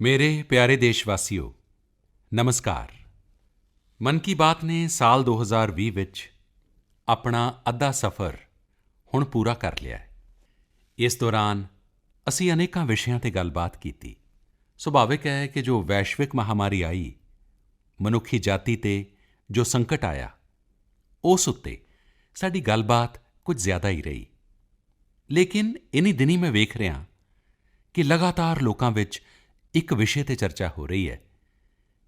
ਮੇਰੇ ਪਿਆਰੇ ਦੇਸ਼ਵਾਸੀਓ, ਨਮਸਕਾਰ। ਮਨ ਕੀ ਬਾਤ ਨੇ ਸਾਲ 2020 ਵਿੱਚ ਆਪਣਾ ਅੱਧਾ ਸਫ਼ਰ ਹੁਣ ਪੂਰਾ ਕਰ ਲਿਆ ਹੈ। ਇਸ ਦੌਰਾਨ ਅਸੀਂ ਅਨੇਕਾਂ ਵਿਸ਼ਿਆਂ 'ਤੇ ਗੱਲਬਾਤ ਕੀਤੀ। ਸੁਭਾਵਿਕ ਹੈ ਕਿ ਜੋ ਵੈਸ਼ਵਿਕ ਮਹਾਮਾਰੀ ਆਈ, ਮਨੁੱਖੀ ਜਾਤੀ 'ਤੇ ਜੋ ਸੰਕਟ ਆਇਆ, ਉਸ ਉੱਤੇ ਸਾਡੀ ਗੱਲਬਾਤ ਕੁਝ ਜ਼ਿਆਦਾ ਹੀ ਰਹੀ। ਲੇਕਿਨ ਇਨ੍ਹੀਂ ਦਿਨੀਂ ਮੈਂ ਵੇਖ ਰਿਹਾ ਕਿ ਲਗਾਤਾਰ ਲੋਕਾਂ ਵਿੱਚ ਇੱਕ ਵਿਸ਼ੇ 'ਤੇ ਚਰਚਾ ਹੋ ਰਹੀ ਹੈ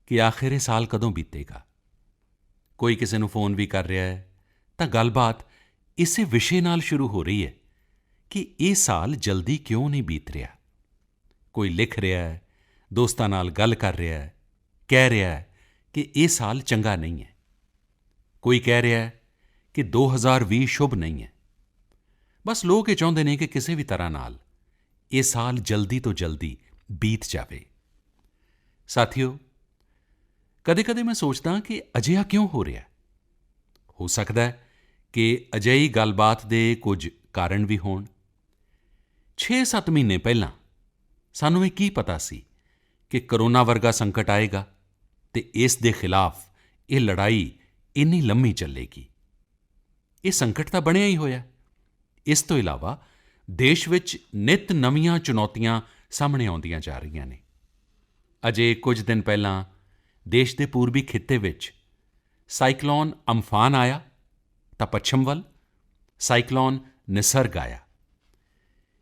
ਕਿ ਆਖਿਰ ਇਹ ਸਾਲ ਕਦੋਂ ਬੀਤੇਗਾ। ਕੋਈ ਕਿਸੇ ਨੂੰ ਫ਼ੋਨ ਵੀ ਕਰ ਰਿਹਾ ਹੈ ਤਾਂ ਗੱਲਬਾਤ ਇਸੇ ਵਿਸ਼ੇ ਨਾਲ ਸ਼ੁਰੂ ਹੋ ਰਹੀ ਹੈ ਕਿ ਇਹ ਸਾਲ ਜਲਦੀ ਕਿਉਂ ਨਹੀਂ ਬੀਤ ਰਿਹਾ। ਕੋਈ ਲਿਖ ਰਿਹਾ ਹੈ, ਦੋਸਤਾਂ ਨਾਲ ਗੱਲ ਕਰ ਰਿਹਾ ਹੈ, ਕਹਿ ਰਿਹਾ ਹੈ ਕਿ ਇਹ ਸਾਲ ਚੰਗਾ ਨਹੀਂ ਹੈ। ਕੋਈ ਕਹਿ ਰਿਹਾ ਹੈ ਕਿ 2020 ਸ਼ੁਭ ਨਹੀਂ ਹੈ। ਬਸ ਲੋਕ ਇਹ ਚਾਹੁੰਦੇ ਨੇ ਕਿ ਕਿਸੇ ਵੀ ਤਰ੍ਹਾਂ ਨਾਲ ਇਹ ਸਾਲ ਜਲਦੀ ਤੋਂ ਜਲਦੀ ਬੀਤ ਜਾਵੇ। ਸਾਥੀਓ, ਕਦੇ-ਕਦੇ ਮੈਂ ਸੋਚਦਾ ਕਿ ਅਜਿਹਾ ਕਿਉਂ ਹੋ ਰਿਹਾ। ਹੋ ਸਕਦਾ ਹੈ ਕਿ ਅਜਿਹੀ ਗੱਲਬਾਤ ਦੇ ਕੁਝ ਕਾਰਨ ਵੀ ਹੋਣ। 6-7 ਮਹੀਨੇ ਪਹਿਲਾਂ ਸਾਨੂੰ ਇਹ ਕੀ ਪਤਾ ਸੀ ਕਿ ਕੋਰੋਨਾ ਵਰਗਾ ਸੰਕਟ ਆਏਗਾ ਅਤੇ ਇਸ ਦੇ ਖਿਲਾਫ ਇਹ ਲੜਾਈ ਇੰਨੀ ਲੰਮੀ ਚੱਲੇਗੀ। ਇਹ ਸੰਕਟ ਤਾਂ ਬਣਿਆ ਹੀ ਹੋਇਆ। ਇਸ ਤੋਂ ਇਲਾਵਾ ਦੇਸ਼ ਵਿੱਚ ਨਿੱਤ ਨਵੀਆਂ ਚੁਣੌਤੀਆਂ ਸਾਹਮਣੇ ਆਉਂਦੀਆਂ ਜਾ ਰਹੀਆਂ ਨੇ। ਅਜੇ ਕੁਝ ਦਿਨ ਪਹਿਲਾਂ ਦੇਸ਼ ਦੇ ਪੂਰਬੀ ਖਿੱਤੇ ਵਿੱਚ ਸਾਈਕਲੋਨ ਅਮਫਾਨ ਆਇਆ ਤਾਂ ਪੱਛਮ ਵੱਲ ਸਾਈਕਲੋਨ ਨਿਸਰਗ ਆਇਆ।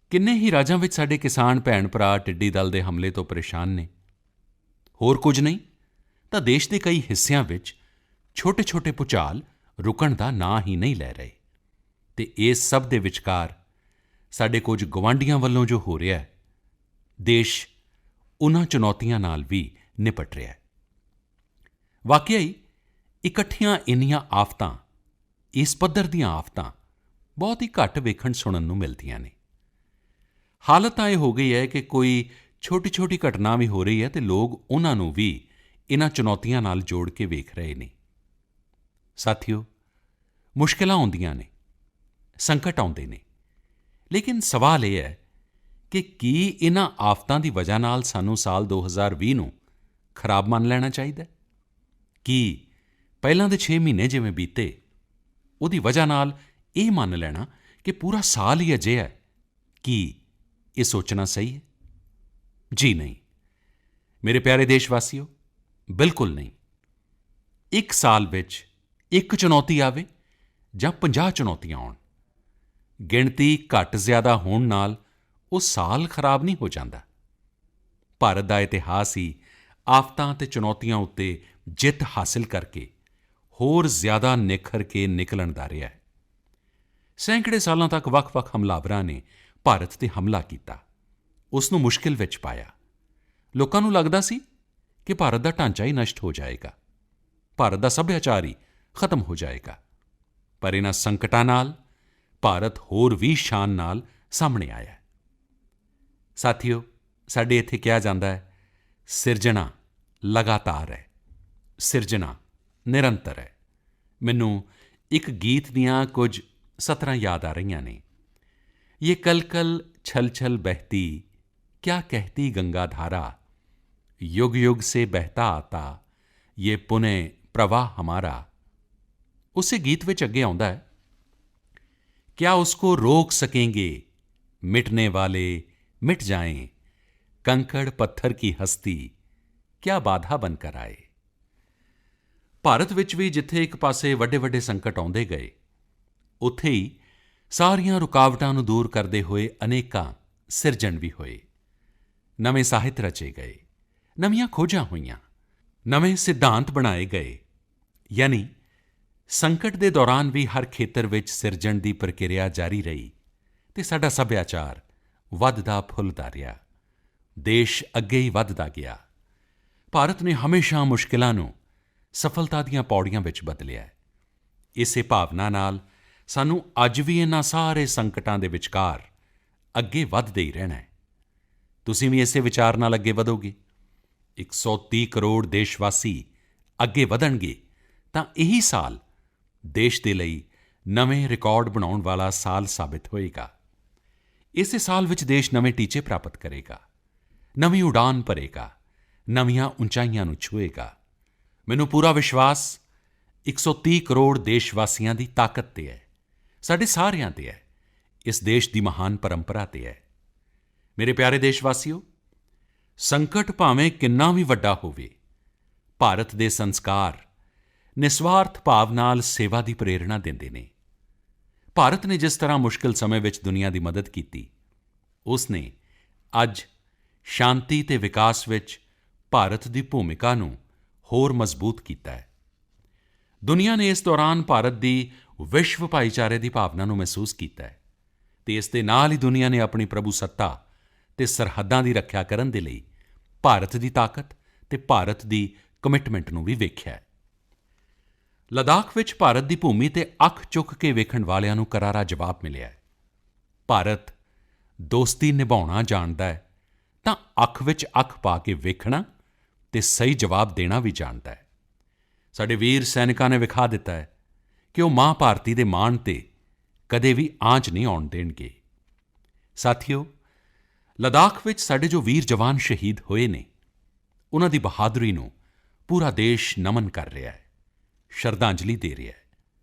ਕਿੰਨੇ ਹੀ ਰਾਜਾਂ ਵਿੱਚ ਸਾਡੇ ਕਿਸਾਨ ਭੈਣ-ਭਰਾ ਟਿੱਡੀ ਦਲ ਦੇ ਹਮਲੇ ਤੋਂ ਪਰੇਸ਼ਾਨ ਨੇ। ਹੋਰ ਕੁਝ ਨਹੀਂ ਤਾਂ ਦੇਸ਼ ਦੇ ਕਈ ਹਿੱਸਿਆਂ ਵਿੱਚ ਛੋਟੇ-ਛੋਟੇ ਭੂਚਾਲ ਰੁਕਣ ਦਾ ਨਾਂ ਹੀ ਨਹੀਂ ਲੈ ਰਹੇ ਅਤੇ ਇਸ ਸਭ ਦੇ ਵਿਚਕਾਰ ਸਾਡੇ ਕੁਝ ਗੁਆਂਢੀਆਂ ਵੱਲੋਂ ਜੋ ਹੋ ਰਿਹਾ ਹੈ, ਦੇਸ਼ ਉਨ੍ਹਾਂ ਚੁਣੌਤੀਆਂ ਨਾਲ ਵੀ ਨਿਪਟ ਰਿਹਾ ਹੈ। ਵਾਕਿਆ ਹੀ ਇਕੱਠੀਆਂ ਇੰਨੀਆਂ ਆਫ਼ਤਾਂ, ਇਸ ਪੱਧਰ ਦੀਆਂ ਆਫ਼ਤਾਂ ਬਹੁਤ ਹੀ ਘੱਟ ਵੇਖਣ ਸੁਣਨ ਨੂੰ ਮਿਲਦੀਆਂ ਨੇ। ਹਾਲਤ ਤਾਂ ਇਹ ਹੋ ਗਈ ਹੈ ਕਿ ਕੋਈ ਛੋਟੀ-ਛੋਟੀ ਘਟਨਾ ਵੀ ਹੋ ਰਹੀ ਹੈ ਅਤੇ ਲੋਕ ਉਨ੍ਹਾਂ ਨੂੰ ਵੀ ਇਨ੍ਹਾਂ ਚੁਣੌਤੀਆਂ ਨਾਲ ਜੋੜ ਕੇ ਵੇਖ ਰਹੇ ਨੇ। ਸਾਥੀਓ, ਮੁਸ਼ਕਿਲਾਂ ਆਉਂਦੀਆਂ ਨੇ, ਸੰਕਟ ਆਉਂਦੇ ਨੇ, ਲੇਕਿਨ ਸਵਾਲ ਇਹ ਹੈ ਕਿ ਕੀ ਇਨ੍ਹਾਂ ਆਫ਼ਤਾਂ ਦੀ ਵਜ੍ਹਾ ਨਾਲ ਸਾਨੂੰ ਸਾਲ 2020 ਨੂੰ ਖਰਾਬ ਮੰਨ ਲੈਣਾ ਚਾਹੀਦਾ ਹੈ? ਕੀ ਪਹਿਲਾਂ ਦੇ 6 ਮਹੀਨੇ ਜਿਵੇਂ ਬੀਤੇ, ਉਹਦੀ ਵਜ੍ਹਾ ਨਾਲ ਇਹ ਮੰਨ ਲੈਣਾ ਕਿ ਪੂਰਾ ਸਾਲ ਹੀ ਅਜਿਹਾ ਹੈ? ਕੀ ਇਹ ਸੋਚਣਾ ਸਹੀ ਹੈ? ਜੀ ਨਹੀਂ, ਮੇਰੇ ਪਿਆਰੇ ਦੇਸ਼ਵਾਸੀਓ, ਬਿਲਕੁਲ ਨਹੀਂ। ਇੱਕ ਸਾਲ ਵਿੱਚ ਇੱਕ ਚੁਣੌਤੀ ਆਵੇ ਜਾਂ 50 ਚੁਣੌਤੀਆਂ ਆਉਣ, ਗਿਣਤੀ ਘੱਟ ਜ਼ਿਆਦਾ ਹੋਣ ਨਾਲ ਉਹ ਸਾਲ ਖਰਾਬ ਨਹੀਂ ਹੋ ਜਾਂਦਾ। ਭਾਰਤ ਦਾ ਇਤਿਹਾਸ ਹੀ ਆਫ਼ਤਾਂ ਅਤੇ ਚੁਣੌਤੀਆਂ ਉੱਤੇ ਜਿੱਤ ਹਾਸਿਲ ਕਰਕੇ ਹੋਰ ਜ਼ਿਆਦਾ ਨਿਖਰ ਕੇ ਨਿਕਲਣ ਦਾ ਰਿਹਾ ਹੈ। ਸੈਂਕੜੇ ਸਾਲਾਂ ਤੱਕ ਵੱਖ-ਵੱਖ ਹਮਲਾਵਰਾਂ ਨੇ ਭਾਰਤ 'ਤੇ ਹਮਲਾ ਕੀਤਾ, ਉਸ ਨੂੰ ਮੁਸ਼ਕਿਲ ਵਿੱਚ ਪਾਇਆ। ਲੋਕਾਂ ਨੂੰ ਲੱਗਦਾ ਸੀ ਕਿ ਭਾਰਤ ਦਾ ਢਾਂਚਾ ਹੀ ਨਸ਼ਟ ਹੋ ਜਾਏਗਾ, ਭਾਰਤ ਦਾ ਸੱਭਿਆਚਾਰ ਹੀ ਖਤਮ ਹੋ ਜਾਏਗਾ। ਪਰ ਇਨ੍ਹਾਂ ਸੰਕਟਾਂ ਨਾਲ ਭਾਰਤ ਹੋਰ ਵੀ ਸ਼ਾਨ ਨਾਲ ਸਾਹਮਣੇ ਆਇਆ ਹੈ। ਸਾਥੀਓ, ਸਾਡੇ ਇੱਥੇ ਕਿਹਾ ਜਾਂਦਾ ਹੈ, ਸਿਰਜਣਾ ਲਗਾਤਾਰ ਹੈ, ਸਿਰਜਣਾ ਨਿਰੰਤਰ ਹੈ। ਮੈਨੂੰ ਇੱਕ ਗੀਤ ਦੀਆਂ ਕੁਝ ਸਤਰਾਂ ਯਾਦ ਆ ਰਹੀਆਂ ਨੇ। ਯੇ ਕਲ-ਕਲ ਛਲ-ਛਲ ਬਹਿਤੀ, ਕਿਆ ਕਹਿਤੀ ਗੰਗਾ ਧਾਰਾ, ਯੁਗ-ਯੁਗ ਸੇ ਬਹਿਤਾ ਆਤਾ, ਯੇ ਪੁਨः ਪ੍ਰਵਾਹ ਹਮਾਰਾ। ਉਸੇ ਗੀਤ ਵਿੱਚ ਅੱਗੇ ਆਉਂਦਾ ਹੈ, क्या उसको रोक सकेंगे मिटने वाले मिट जाएं, कंकड़ पत्थर की हस्ती क्या बाधा बनकर आए। ਭਾਰਤ ਵਿੱਚ ਵੀ ਜਿੱਥੇ ਇੱਕ ਪਾਸੇ ਵੱਡੇ-ਵੱਡੇ ਸੰਕਟ ਆਉਂਦੇ ਗਏ, ਉੱਥੇ ਹੀ ਸਾਰੀਆਂ ਰੁਕਾਵਟਾਂ ਨੂੰ ਦੂਰ ਕਰਦੇ ਹੋਏ ਅਨੇਕਾਂ ਸਿਰਜਣ ਵੀ ਹੋਏ। ਨਵੇਂ ਸਾਹਿਤ ਰਚੇ ਗਏ, ਨਵੀਆਂ ਖੋਜਾਂ ਹੋਈਆਂ, ਨਵੇਂ ਸਿਧਾਂਤ ਬਣਾਏ ਗਏ। ਯਾਨੀ ਸੰਕਟ ਦੇ ਦੌਰਾਨ ਵੀ ਹਰ ਖੇਤਰ ਵਿੱਚ ਸਿਰਜਣ ਦੀ ਪ੍ਰਕਿਰਿਆ ਜਾਰੀ ਰਹੀ ਅਤੇ ਸਾਡਾ ਸੱਭਿਆਚਾਰ ਵੱਧਦਾ ਫੁੱਲਦਾ ਰਿਹਾ। ਦੇਸ਼ ਅੱਗੇ ਹੀ ਵੱਧਦਾ ਗਿਆ। ਭਾਰਤ ਨੇ ਹਮੇਸ਼ਾ ਮੁਸ਼ਕਿਲਾਂ ਨੂੰ ਸਫਲਤਾ ਦੀਆਂ ਪੌੜੀਆਂ ਵਿੱਚ ਬਦਲਿਆ ਹੈ। ਇਸੇ ਭਾਵਨਾ ਨਾਲ ਸਾਨੂੰ ਅੱਜ ਵੀ ਇਨ੍ਹਾਂ ਸਾਰੇ ਸੰਕਟਾਂ ਦੇ ਵਿਚਕਾਰ ਅੱਗੇ ਵੱਧਦੇ ਹੀ ਰਹਿਣਾ ਹੈ। ਤੁਸੀਂ ਵੀ ਇਸੇ ਵਿਚਾਰ ਨਾਲ ਅੱਗੇ ਵਧੋਗੇ। 130 ਕਰੋੜ ਦੇਸ਼ਵਾਸੀ ਅੱਗੇ ਵਧਣਗੇ ਤਾਂ ਇਹੀ ਸਾਲ ਦੇਸ਼ ਦੇ ਲਈ ਨਵੇਂ ਰਿਕਾਰਡ ਬਣਾਉਣ ਵਾਲਾ ਸਾਲ ਸਾਬਿਤ ਹੋਏਗਾ। ਇਸੇ ਸਾਲ ਵਿੱਚ ਦੇਸ਼ ਨਵੇਂ ਟੀਚੇ ਪ੍ਰਾਪਤ ਕਰੇਗਾ, ਨਵੀਂ ਉਡਾਨ ਭਰੇਗਾ, ਨਵੀਆਂ ਉਚਾਈਆਂ ਨੂੰ ਛੂਹੇਗਾ। ਮੈਨੂੰ ਪੂਰਾ ਵਿਸ਼ਵਾਸ 130 ਕਰੋੜ ਦੇਸ਼ ਵਾਸੀਆਂ ਦੀ ਤਾਕਤ 'ਤੇ ਹੈ, ਸਾਡੇ ਸਾਰਿਆਂ 'ਤੇ ਹੈ, ਇਸ ਦੇਸ਼ ਦੀ ਮਹਾਨ ਪਰੰਪਰਾ 'ਤੇ ਹੈ। ਮੇਰੇ ਪਿਆਰੇ ਦੇਸ਼ ਵਾਸੀਓ, ਸੰਕਟ ਭਾਵੇਂ ਕਿੰਨਾ ਵੀ ਵੱਡਾ ਹੋਵੇ, ਭਾਰਤ ਦੇ ਸੰਸਕਾਰ ਨਿਸਵਾਰਥ ਭਾਵ ਨਾਲ ਸੇਵਾ ਦੀ ਪ੍ਰੇਰਣਾ ਦਿੰਦੇ ਨੇ। ਭਾਰਤ ਨੇ ਜਿਸ ਤਰ੍ਹਾਂ ਮੁਸ਼ਕਿਲ ਸਮੇਂ ਵਿੱਚ ਦੁਨੀਆ ਦੀ ਮਦਦ ਕੀਤੀ, ਉਸ ਨੇ ਅੱਜ ਸ਼ਾਂਤੀ ਅਤੇ ਵਿਕਾਸ ਵਿੱਚ ਭਾਰਤ ਦੀ ਭੂਮਿਕਾ ਨੂੰ ਹੋਰ ਮਜ਼ਬੂਤ ਕੀਤਾ ਹੈ। ਦੁਨੀਆ ਨੇ ਇਸ ਦੌਰਾਨ ਭਾਰਤ ਦੀ ਵਿਸ਼ਵ ਭਾਈਚਾਰੇ ਦੀ ਭਾਵਨਾ ਨੂੰ ਮਹਿਸੂਸ ਕੀਤਾ ਹੈ ਅਤੇ ਇਸ ਦੇ ਨਾਲ ਹੀ ਦੁਨੀਆ ਨੇ ਆਪਣੀ ਪ੍ਰਭੂਸੱਤਾ ਅਤੇ ਸਰਹੱਦਾਂ ਦੀ ਰੱਖਿਆ ਕਰਨ ਦੇ ਲਈ ਭਾਰਤ ਦੀ ਤਾਕਤ ਅਤੇ ਭਾਰਤ ਦੀ ਕਮਿਟਮੈਂਟ ਨੂੰ ਵੀ ਵੇਖਿਆ ਹੈ। ਲੱਦਾਖ ਵਿੱਚ ਭਾਰਤ ਦੀ ਭੂਮੀ 'ਤੇ ਅੱਖ ਚੁੱਕ ਕੇ ਵੇਖਣ ਵਾਲਿਆਂ ਨੂੰ ਕਰਾਰਾ ਜਵਾਬ ਮਿਲਿਆ ਹੈ। ਭਾਰਤ ਦੋਸਤੀ ਨਿਭਾਉਣਾ ਜਾਣਦਾ ਹੈ ਤਾਂ ਅੱਖ ਵਿੱਚ ਅੱਖ ਪਾ ਕੇ ਵੇਖਣਾ ਅਤੇ ਸਹੀ ਜਵਾਬ ਦੇਣਾ ਵੀ ਜਾਣਦਾ ਹੈ। ਸਾਡੇ ਵੀਰ ਸੈਨਿਕਾਂ ਨੇ ਵਿਖਾ ਦਿੱਤਾ ਹੈ ਕਿ ਉਹ ਮਾਂ ਭਾਰਤੀ ਦੇ ਮਾਣ 'ਤੇ ਕਦੇ ਵੀ ਆਂਚ ਨਹੀਂ ਆਉਣ ਦੇਣਗੇ। ਸਾਥੀਓ, ਲੱਦਾਖ ਵਿੱਚ ਸਾਡੇ ਜੋ ਵੀਰ ਜਵਾਨ ਸ਼ਹੀਦ ਹੋਏ ਨੇ, ਉਨ੍ਹਾਂ ਦੀ ਬਹਾਦਰੀ ਨੂੰ ਪੂਰਾ ਦੇਸ਼ ਨਮਨ ਕਰ ਰਿਹਾ ਹੈ, ਸ਼ਰਧਾਂਜਲੀ ਦੇ ਰਿਹਾ ਹੈ।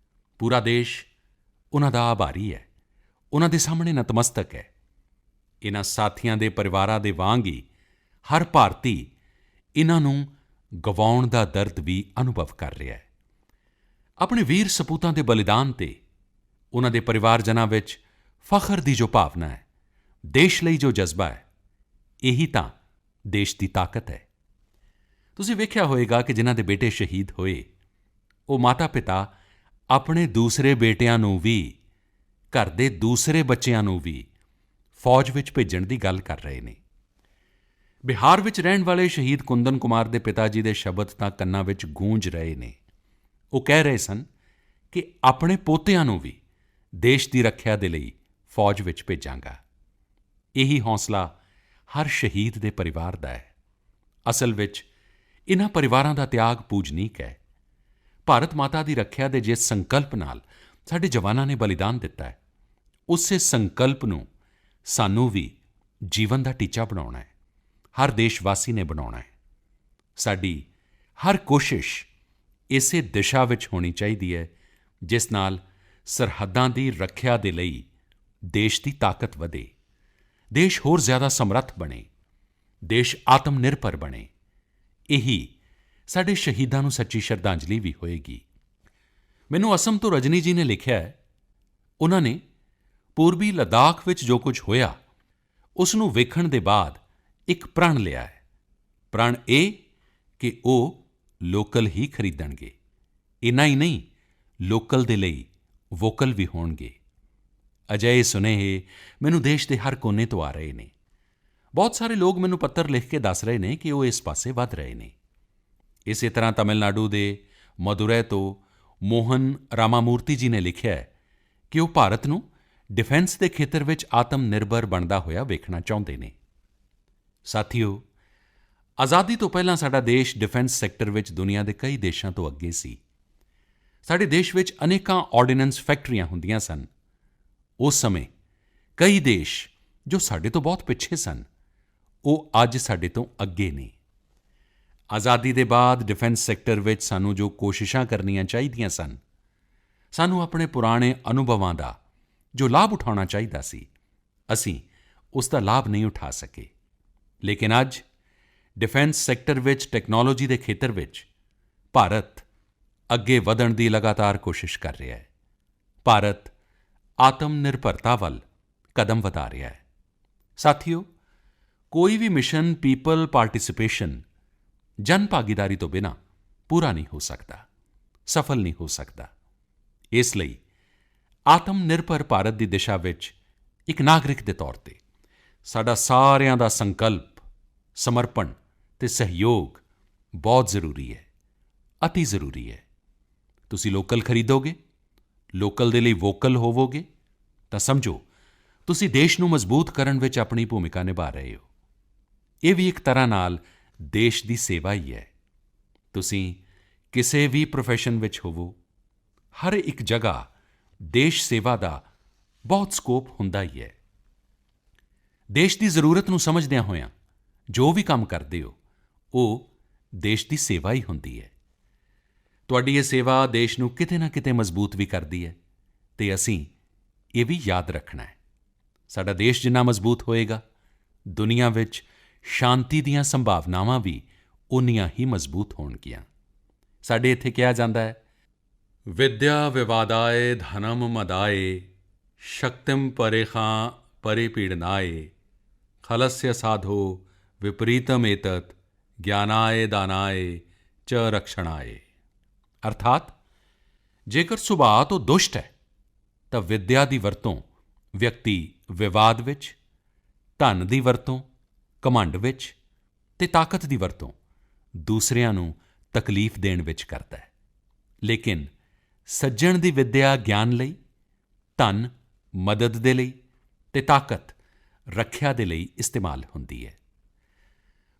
ਪੂਰਾ ਦੇਸ਼ ਉਨ੍ਹਾਂ ਦਾ ਆਭਾਰੀ ਹੈ, ਉਨ੍ਹਾਂ ਦੇ ਸਾਹਮਣੇ ਨਤਮਸਤਕ ਹੈ। ਇਨ੍ਹਾਂ ਸਾਥੀਆਂ ਦੇ ਪਰਿਵਾਰਾਂ ਦੇ ਵਾਂਗ ਹੀ ਹਰ ਭਾਰਤੀ ਇਨ੍ਹਾਂ ਨੂੰ ਗਵਾਉਣ ਦਾ ਦਰਦ ਵੀ ਅਨੁਭਵ ਕਰ ਰਿਹਾ ਹੈ। ਆਪਣੇ ਵੀਰ ਸਪੂਤਾਂ ਦੇ ਬਲੀਦਾਨ 'ਤੇ ਉਨ੍ਹਾਂ ਦੇ ਪਰਿਵਾਰਜਨਾਂ ਵਿੱਚ ਫ਼ਖਰ ਦੀ ਜੋ ਭਾਵਨਾ ਹੈ, ਦੇਸ਼ ਲਈ ਜੋ ਜਜ਼ਬਾ ਹੈ, ਇਹੀ ਤਾਂ ਦੇਸ਼ ਦੀ ਤਾਕਤ ਹੈ। ਤੁਸੀਂ ਵੇਖਿਆ ਹੋਵੇਗਾ ਕਿ ਜਿਨ੍ਹਾਂ ਦੇ ਬੇਟੇ ਸ਼ਹੀਦ ਹੋਏ, ਉਹ ਮਾਤਾ-ਪਿਤਾ ਆਪਣੇ ਦੂਸਰੇ ਬੇਟਿਆਂ ਨੂੰ ਵੀ, ਘਰ ਦੇ ਦੂਸਰੇ ਬੱਚਿਆਂ ਨੂੰ ਵੀ ਫੌਜ ਵਿੱਚ ਭੇਜਣ ਦੀ ਗੱਲ ਕਰ ਰਹੇ ਨੇ। ਬਿਹਾਰ ਵਿੱਚ ਰਹਿਣ ਵਾਲੇ ਸ਼ਹੀਦ ਕੁੰਦਨ ਕੁਮਾਰ ਦੇ ਪਿਤਾ ਜੀ ਦੇ ਸ਼ਬਦ ਤਾਂ ਕੰਨਾਂ ਵਿੱਚ ਗੂੰਜ ਰਹੇ ਨੇ। ਉਹ ਕਹਿ ਰਹੇ ਸਨ ਕਿ ਆਪਣੇ ਪੋਤਿਆਂ ਨੂੰ ਵੀ ਦੇਸ਼ ਦੀ ਰੱਖਿਆ ਦੇ ਲਈ ਫੌਜ ਵਿੱਚ ਭੇਜਾਂਗਾ। ਇਹੀ ਹੌਸਲਾ ਹਰ ਸ਼ਹੀਦ ਦੇ ਪਰਿਵਾਰ ਦਾ ਹੈ। ਅਸਲ ਵਿੱਚ ਇਨ੍ਹਾਂ ਪਰਿਵਾਰਾਂ ਦਾ ਤਿਆਗ ਪੂਜਨੀਕ ਹੈ। ਭਾਰਤ ਮਾਤਾ ਦੀ ਰੱਖਿਆ ਦੇ ਜਿਸ ਸੰਕਲਪ ਨਾਲ ਸਾਡੇ ਜਵਾਨਾਂ ਨੇ ਬਲੀਦਾਨ ਦਿੱਤਾ ਹੈ, ਉਸੇ ਸੰਕਲਪ ਨੂੰ ਸਾਨੂੰ ਵੀ ਜੀਵਨ ਦਾ ਟੀਚਾ ਬਣਾਉਣਾ ਹੈ। ਹਰ ਦੇਸ਼ ਵਾਸੀ ਨੇ ਬਣਾਉਣਾ ਹੈ। ਸਾਡੀ ਹਰ ਕੋਸ਼ਿਸ਼ ਇਸੇ ਦਿਸ਼ਾ ਵਿੱਚ ਹੋਣੀ ਚਾਹੀਦੀ ਹੈ, ਜਿਸ ਨਾਲ ਸਰਹੱਦਾਂ ਦੀ ਰੱਖਿਆ ਦੇ ਲਈ ਦੇਸ਼ ਦੀ ਤਾਕਤ ਵਧੇ, ਦੇਸ਼ ਹੋਰ ਜ਼ਿਆਦਾ ਸਮਰੱਥ ਬਣੇ, ਦੇਸ਼ ਆਤਮ ਨਿਰਭਰ ਬਣੇ। ਇਹੀ ਸਾਡੇ ਸ਼ਹੀਦਾਂ ਨੂੰ ਸੱਚੀ ਸ਼ਰਧਾਂਜਲੀ ਵੀ ਹੋਏਗੀ। ਮੈਨੂੰ ਅਸਮ ਤੋਂ ਰਜਨੀ ਜੀ ਨੇ ਲਿਖਿਆ ਹੈ, ਉਨ੍ਹਾਂ ਨੇ ਪੂਰਬੀ ਲੱਦਾਖ ਵਿੱਚ ਜੋ ਕੁਝ ਹੋਇਆ, ਉਸ ਨੂੰ ਵੇਖਣ ਦੇ ਬਾਅਦ ਇੱਕ ਪ੍ਰਣ ਲਿਆ ਹੈ। ਪ੍ਰਣ ਇਹ ਕਿ ਉਹ ਲੋਕਲ ਹੀ ਖਰੀਦਣਗੇ। ਇੰਨਾ ਹੀ ਨਹੀਂ, ਲੋਕਲ ਦੇ ਲਈ ਵੋਕਲ ਵੀ ਹੋਣਗੇ। ਅਜਿਹੇ ਸੁਨੇਹੇ ਮੈਨੂੰ ਦੇਸ਼ ਦੇ ਹਰ ਕੋਨੇ ਤੋਂ ਆ ਰਹੇ ਨੇ। ਬਹੁਤ ਸਾਰੇ ਲੋਕ ਮੈਨੂੰ ਪੱਤਰ ਲਿਖ ਕੇ ਦੱਸ ਰਹੇ ਨੇ ਕਿ ਉਹ ਇਸ ਪਾਸੇ ਵਧ ਰਹੇ ਨੇ। ਇਸੇ ਤਰ੍ਹਾਂ ਤਮਿਲਨਾਡੂ ਦੇ ਮਦੁਰੈ ਤੋਂ ਮੋਹਨ ਰਾਮਾਮੂਰਤੀ ਜੀ ਨੇ ਲਿਖਿਆ ਹੈ ਕਿ ਉਹ ਭਾਰਤ ਨੂੰ ਡਿਫੈਂਸ ਦੇ ਖੇਤਰ ਵਿੱਚ ਆਤਮ ਨਿਰਭਰ ਬਣਦਾ ਹੋਇਆ ਵੇਖਣਾ ਚਾਹੁੰਦੇ ਨੇ। ਸਾਥੀਓ, ਆਜ਼ਾਦੀ ਤੋਂ ਪਹਿਲਾਂ ਸਾਡਾ ਦੇਸ਼ ਡਿਫੈਂਸ ਸੈਕਟਰ ਵਿੱਚ ਦੁਨੀਆ ਦੇ ਕਈ ਦੇਸ਼ਾਂ ਤੋਂ ਅੱਗੇ ਸੀ। ਸਾਡੇ ਦੇਸ਼ ਵਿੱਚ ਅਨੇਕਾਂ ਆਰਡੀਨੈਂਸ ਫੈਕਟਰੀਆਂ ਹੁੰਦੀਆਂ ਸਨ। ਉਸ ਸਮੇਂ ਕਈ ਦੇਸ਼ ਜੋ ਸਾਡੇ ਤੋਂ ਬਹੁਤ ਪਿੱਛੇ ਸਨ, ਉਹ ਅੱਜ ਸਾਡੇ ਤੋਂ ਅੱਗੇ ਨੇ। ਆਜ਼ਾਦੀ ਦੇ ਬਾਅਦ ਡਿਫੈਂਸ ਸੈਕਟਰ ਵਿੱਚ ਸਾਨੂੰ ਜੋ ਕੋਸ਼ਿਸ਼ਾਂ ਕਰਨੀਆਂ ਚਾਹੀਦੀਆਂ ਸਨ, ਸਾਨੂੰ ਆਪਣੇ ਪੁਰਾਣੇ ਅਨੁਭਵਾਂ ਦਾ ਜੋ ਲਾਭ ਉਠਾਉਣਾ ਚਾਹੀਦਾ ਸੀ, ਅਸੀਂ ਉਸ ਦਾ ਲਾਭ ਨਹੀਂ ਉਠਾ ਸਕੇ। ਲੇਕਿਨ ਅੱਜ ਡਿਫੈਂਸ ਸੈਕਟਰ ਵਿੱਚ ਟੈਕਨੋਲੋਜੀ ਦੇ ਖੇਤਰ ਵਿੱਚ ਭਾਰਤ ਅੱਗੇ ਵਧਣ ਦੀ ਲਗਾਤਾਰ ਕੋਸ਼ਿਸ਼ ਕਰ ਰਿਹਾ ਹੈ। ਭਾਰਤ ਆਤਮ ਨਿਰਭਰਤਾ ਵੱਲ ਕਦਮ ਵਧਾ ਰਿਹਾ ਹੈ। ਸਾਥੀਓ, ਕੋਈ ਵੀ ਮਿਸ਼ਨ ਪੀਪਲ ਪਾਰਟਿਸਿਪੇਸ਼ਨ, ਜਨ ਭਾਗੀਦਾਰੀ ਤੋਂ ਬਿਨਾਂ ਪੂਰਾ ਨਹੀਂ ਹੋ ਸਕਦਾ, ਸਫਲ ਨਹੀਂ ਹੋ ਸਕਦਾ। ਇਸ ਲਈ ਆਤਮ ਨਿਰਭਰ ਭਾਰਤ ਦੀ ਦਿਸ਼ਾ ਵਿੱਚ ਇੱਕ ਨਾਗਰਿਕ ਦੇ ਤੌਰ 'ਤੇ ਸਾਡਾ ਸਾਰਿਆਂ ਦਾ ਸੰਕਲਪ, ਸਮਰਪਣ ਅਤੇ ਸਹਿਯੋਗ ਬਹੁਤ ਜ਼ਰੂਰੀ ਹੈ, ਅਤੀ ਜ਼ਰੂਰੀ ਹੈ। ਤੁਸੀਂ ਲੋਕਲ ਖਰੀਦੋਗੇ, ਲੋਕਲ ਦੇ ਲਈ ਵੋਕਲ ਹੋਵੋਗੇ ਤਾਂ ਸਮਝੋ ਤੁਸੀਂ ਦੇਸ਼ ਨੂੰ ਮਜ਼ਬੂਤ ਕਰਨ ਵਿੱਚ ਆਪਣੀ ਭੂਮਿਕਾ ਨਿਭਾ ਰਹੇ ਹੋ। ਇਹ ਵੀ ਇੱਕ ਤਰ੍ਹਾਂ ਨਾਲ ਦੇਸ਼ ਦੀ ਸੇਵਾ ਹੀ ਹੈ। ਤੁਸੀਂ ਕਿਸੇ ਵੀ ਪ੍ਰੋਫੈਸ਼ਨ ਵਿੱਚ ਹੋਵੋ, ਹਰ ਇੱਕ ਜਗ੍ਹਾ ਦੇਸ਼ ਸੇਵਾ ਦਾ ਬਹੁਤ ਸਕੋਪ ਹੁੰਦਾ ਹੀ ਹੈ। ਦੇਸ਼ ਦੀ ਜ਼ਰੂਰਤ ਨੂੰ ਸਮਝਦਿਆਂ ਹੋਇਆਂ ਜੋ ਵੀ ਕੰਮ ਕਰਦੇ ਹੋ, ਉਹ ਦੇਸ਼ ਦੀ ਸੇਵਾ ਹੀ ਹੁੰਦੀ ਹੈ। ਤੁਹਾਡੀ ਇਹ ਸੇਵਾ ਦੇਸ਼ ਨੂੰ ਕਿਤੇ ਨਾ ਕਿਤੇ ਮਜ਼ਬੂਤ ਵੀ ਕਰਦੀ ਹੈ ਅਤੇ ਅਸੀਂ ਇਹ ਵੀ ਯਾਦ ਰੱਖਣਾ ਹੈ, ਸਾਡਾ ਦੇਸ਼ ਜਿੰਨਾ ਮਜ਼ਬੂਤ ਹੋਏਗਾ, ਦੁਨੀਆ ਵਿੱਚ ਸ਼ਾਂਤੀ ਦੀਆਂ ਸੰਭਾਵਨਾਵਾਂ ਵੀ ਓਨੀਆਂ ਹੀ ਮਜ਼ਬੂਤ ਹੋਣਗੀਆਂ। ਸਾਡੇ ਇੱਥੇ ਕਿਹਾ ਜਾਂਦਾ ਹੈ, ਵਿਦਿਆ ਵਿਵਾਦਾਏ ਧਨਮ ਮਦਾਏ ਸ਼ਕਤਿਮ ਪਰੇਖਾਂ ਪਰਿਪੀਡਨਾਏ ਖਲस्य ਸਾਧੋ ਵਿਪਰੀਤਮ ਏਤਤ ਗਿਆਨਾਏ ਦਾਨਾਏ ਚ ਰਕਸ਼ਣਾਏ। ਅਰਥਾਤ ਜੇਕਰ ਸੁਭਾਅ ਤੋਂ ਦੁਸ਼ਟ ਹੈ ਤਾਂ ਵਿੱਦਿਆ ਦੀ ਵਰਤੋਂ ਵਿਅਕਤੀ ਵਿਵਾਦ ਵਿੱਚ, ਧਨ ਦੀ ਵਰਤੋਂ ਘਮੰਡ ਵਿੱਚ ਅਤੇ ਤਾਕਤ ਦੀ ਵਰਤੋਂ ਦੂਸਰਿਆਂ ਨੂੰ ਤਕਲੀਫ ਦੇਣ ਵਿੱਚ ਕਰਦਾ ਹੈ। ਲੇਕਿਨ ਸੱਜਣ ਦੀ ਵਿੱਦਿਆ ਗਿਆਨ ਲਈ, ਧਨ ਮਦਦ ਦੇ ਲਈ ਅਤੇ ਤਾਕਤ ਰੱਖਿਆ ਦੇ ਲਈ ਇਸਤੇਮਾਲ ਹੁੰਦੀ ਹੈ।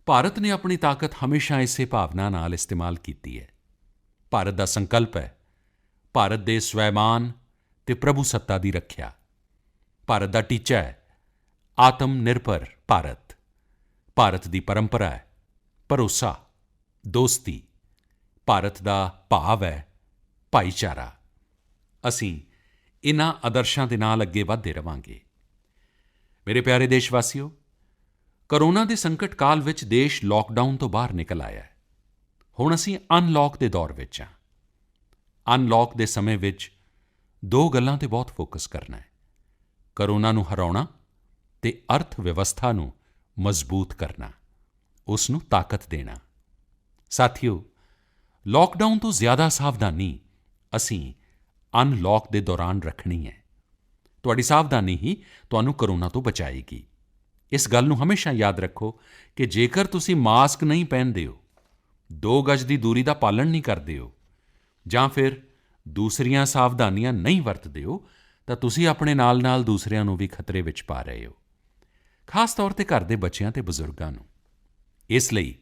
ਭਾਰਤ ਨੇ ਆਪਣੀ ਤਾਕਤ ਹਮੇਸ਼ਾ ਇਸੇ ਭਾਵਨਾ ਨਾਲ ਇਸਤੇਮਾਲ ਕੀਤੀ ਹੈ। ਭਾਰਤ ਦਾ ਸੰਕਲਪ ਹੈ ਭਾਰਤ ਦੇ ਸਵੈਮਾਨ ਅਤੇ ਪ੍ਰਭੂਸੱਤਾ ਦੀ ਰੱਖਿਆ। ਭਾਰਤ ਦਾ ਟੀਚਾ ਹੈ ਆਤਮ ਨਿਰਭਰ ਭਾਰਤ। ਭਾਰਤ ਦੀ ਪਰੰਪਰਾ ਹੈ ਭਰੋਸਾ, ਦੋਸਤੀ। ਭਾਰਤ ਦਾ ਭਾਵ ਹੈ ਭਾਈਚਾਰਾ। ਅਸੀਂ ਇਨ੍ਹਾਂ ਆਦਰਸ਼ਾਂ ਦੇ ਨਾਲ ਅੱਗੇ ਵਧਦੇ ਰਹਾਂਗੇ। ਮੇਰੇ ਪਿਆਰੇ ਦੇਸ਼ਵਾਸੀਓ, ਕੋਰੋਨਾ ਦੇ ਸੰਕਟ ਕਾਲ ਵਿੱਚ ਦੇਸ਼ ਲਾਕਡਾਊਨ ਤੋਂ ਬਾਹਰ ਨਿਕਲ ਆਇਆ ਹੈ। ਹੁਣ ਅਸੀਂ ਅਨਲੌਕ ਦੇ ਦੌਰ ਵਿੱਚ ਹਾਂ। ਅਨਲੌਕ ਦੇ ਸਮੇਂ ਵਿੱਚ ਦੋ ਗੱਲਾਂ 'ਤੇ ਬਹੁਤ ਫੋਕਸ ਕਰਨਾ ਹੈ, ਕੋਰੋਨਾ ਨੂੰ ਹਰਾਉਣਾ ਅਤੇ ਅਰਥ ਵਿਵਸਥਾ ਨੂੰ ਮਜ਼ਬੂਤ ਕਰਨਾ, ਉਸ ਨੂੰ ਤਾਕਤ ਦੇਣਾ। ਸਾਥੀਓ, ਲਾਕਡਾਊਨ ਤੋਂ ਜ਼ਿਆਦਾ ਸਾਵਧਾਨੀ ਅਸੀਂ ਅਨਲੌਕ ਦੇ ਦੌਰਾਨ ਰੱਖਣੀ ਹੈ। ਤੁਹਾਡੀ ਸਾਵਧਾਨੀ ਹੀ ਤੁਹਾਨੂੰ ਕੋਰੋਨਾ ਤੋਂ ਬਚਾਏਗੀ। ਇਸ ਗੱਲ ਨੂੰ ਹਮੇਸ਼ਾ ਯਾਦ ਰੱਖੋ ਕਿ ਜੇਕਰ ਤੁਸੀਂ ਮਾਸਕ ਨਹੀਂ ਪਹਿਨਦੇ ਹੋ, 2 ਗਜ ਦੀ ਦੂਰੀ ਦਾ ਪਾਲਣ ਨਹੀਂ ਕਰਦੇ ਹੋ ਜਾਂ ਫਿਰ ਦੂਸਰੀਆਂ ਸਾਵਧਾਨੀਆਂ ਨਹੀਂ ਵਰਤਦੇ ਹੋ ਤਾਂ ਤੁਸੀਂ ਆਪਣੇ ਨਾਲ ਦੂਸਰਿਆਂ ਨੂੰ ਵੀ ਖਤਰੇ ਵਿੱਚ ਪਾ ਰਹੇ ਹੋ, ਖਾਸ ਤੌਰ 'ਤੇ ਘਰ ਦੇ ਬੱਚਿਆਂ ਅਤੇ ਬਜ਼ੁਰਗਾਂ ਨੂੰ। ਇਸ ਲਈ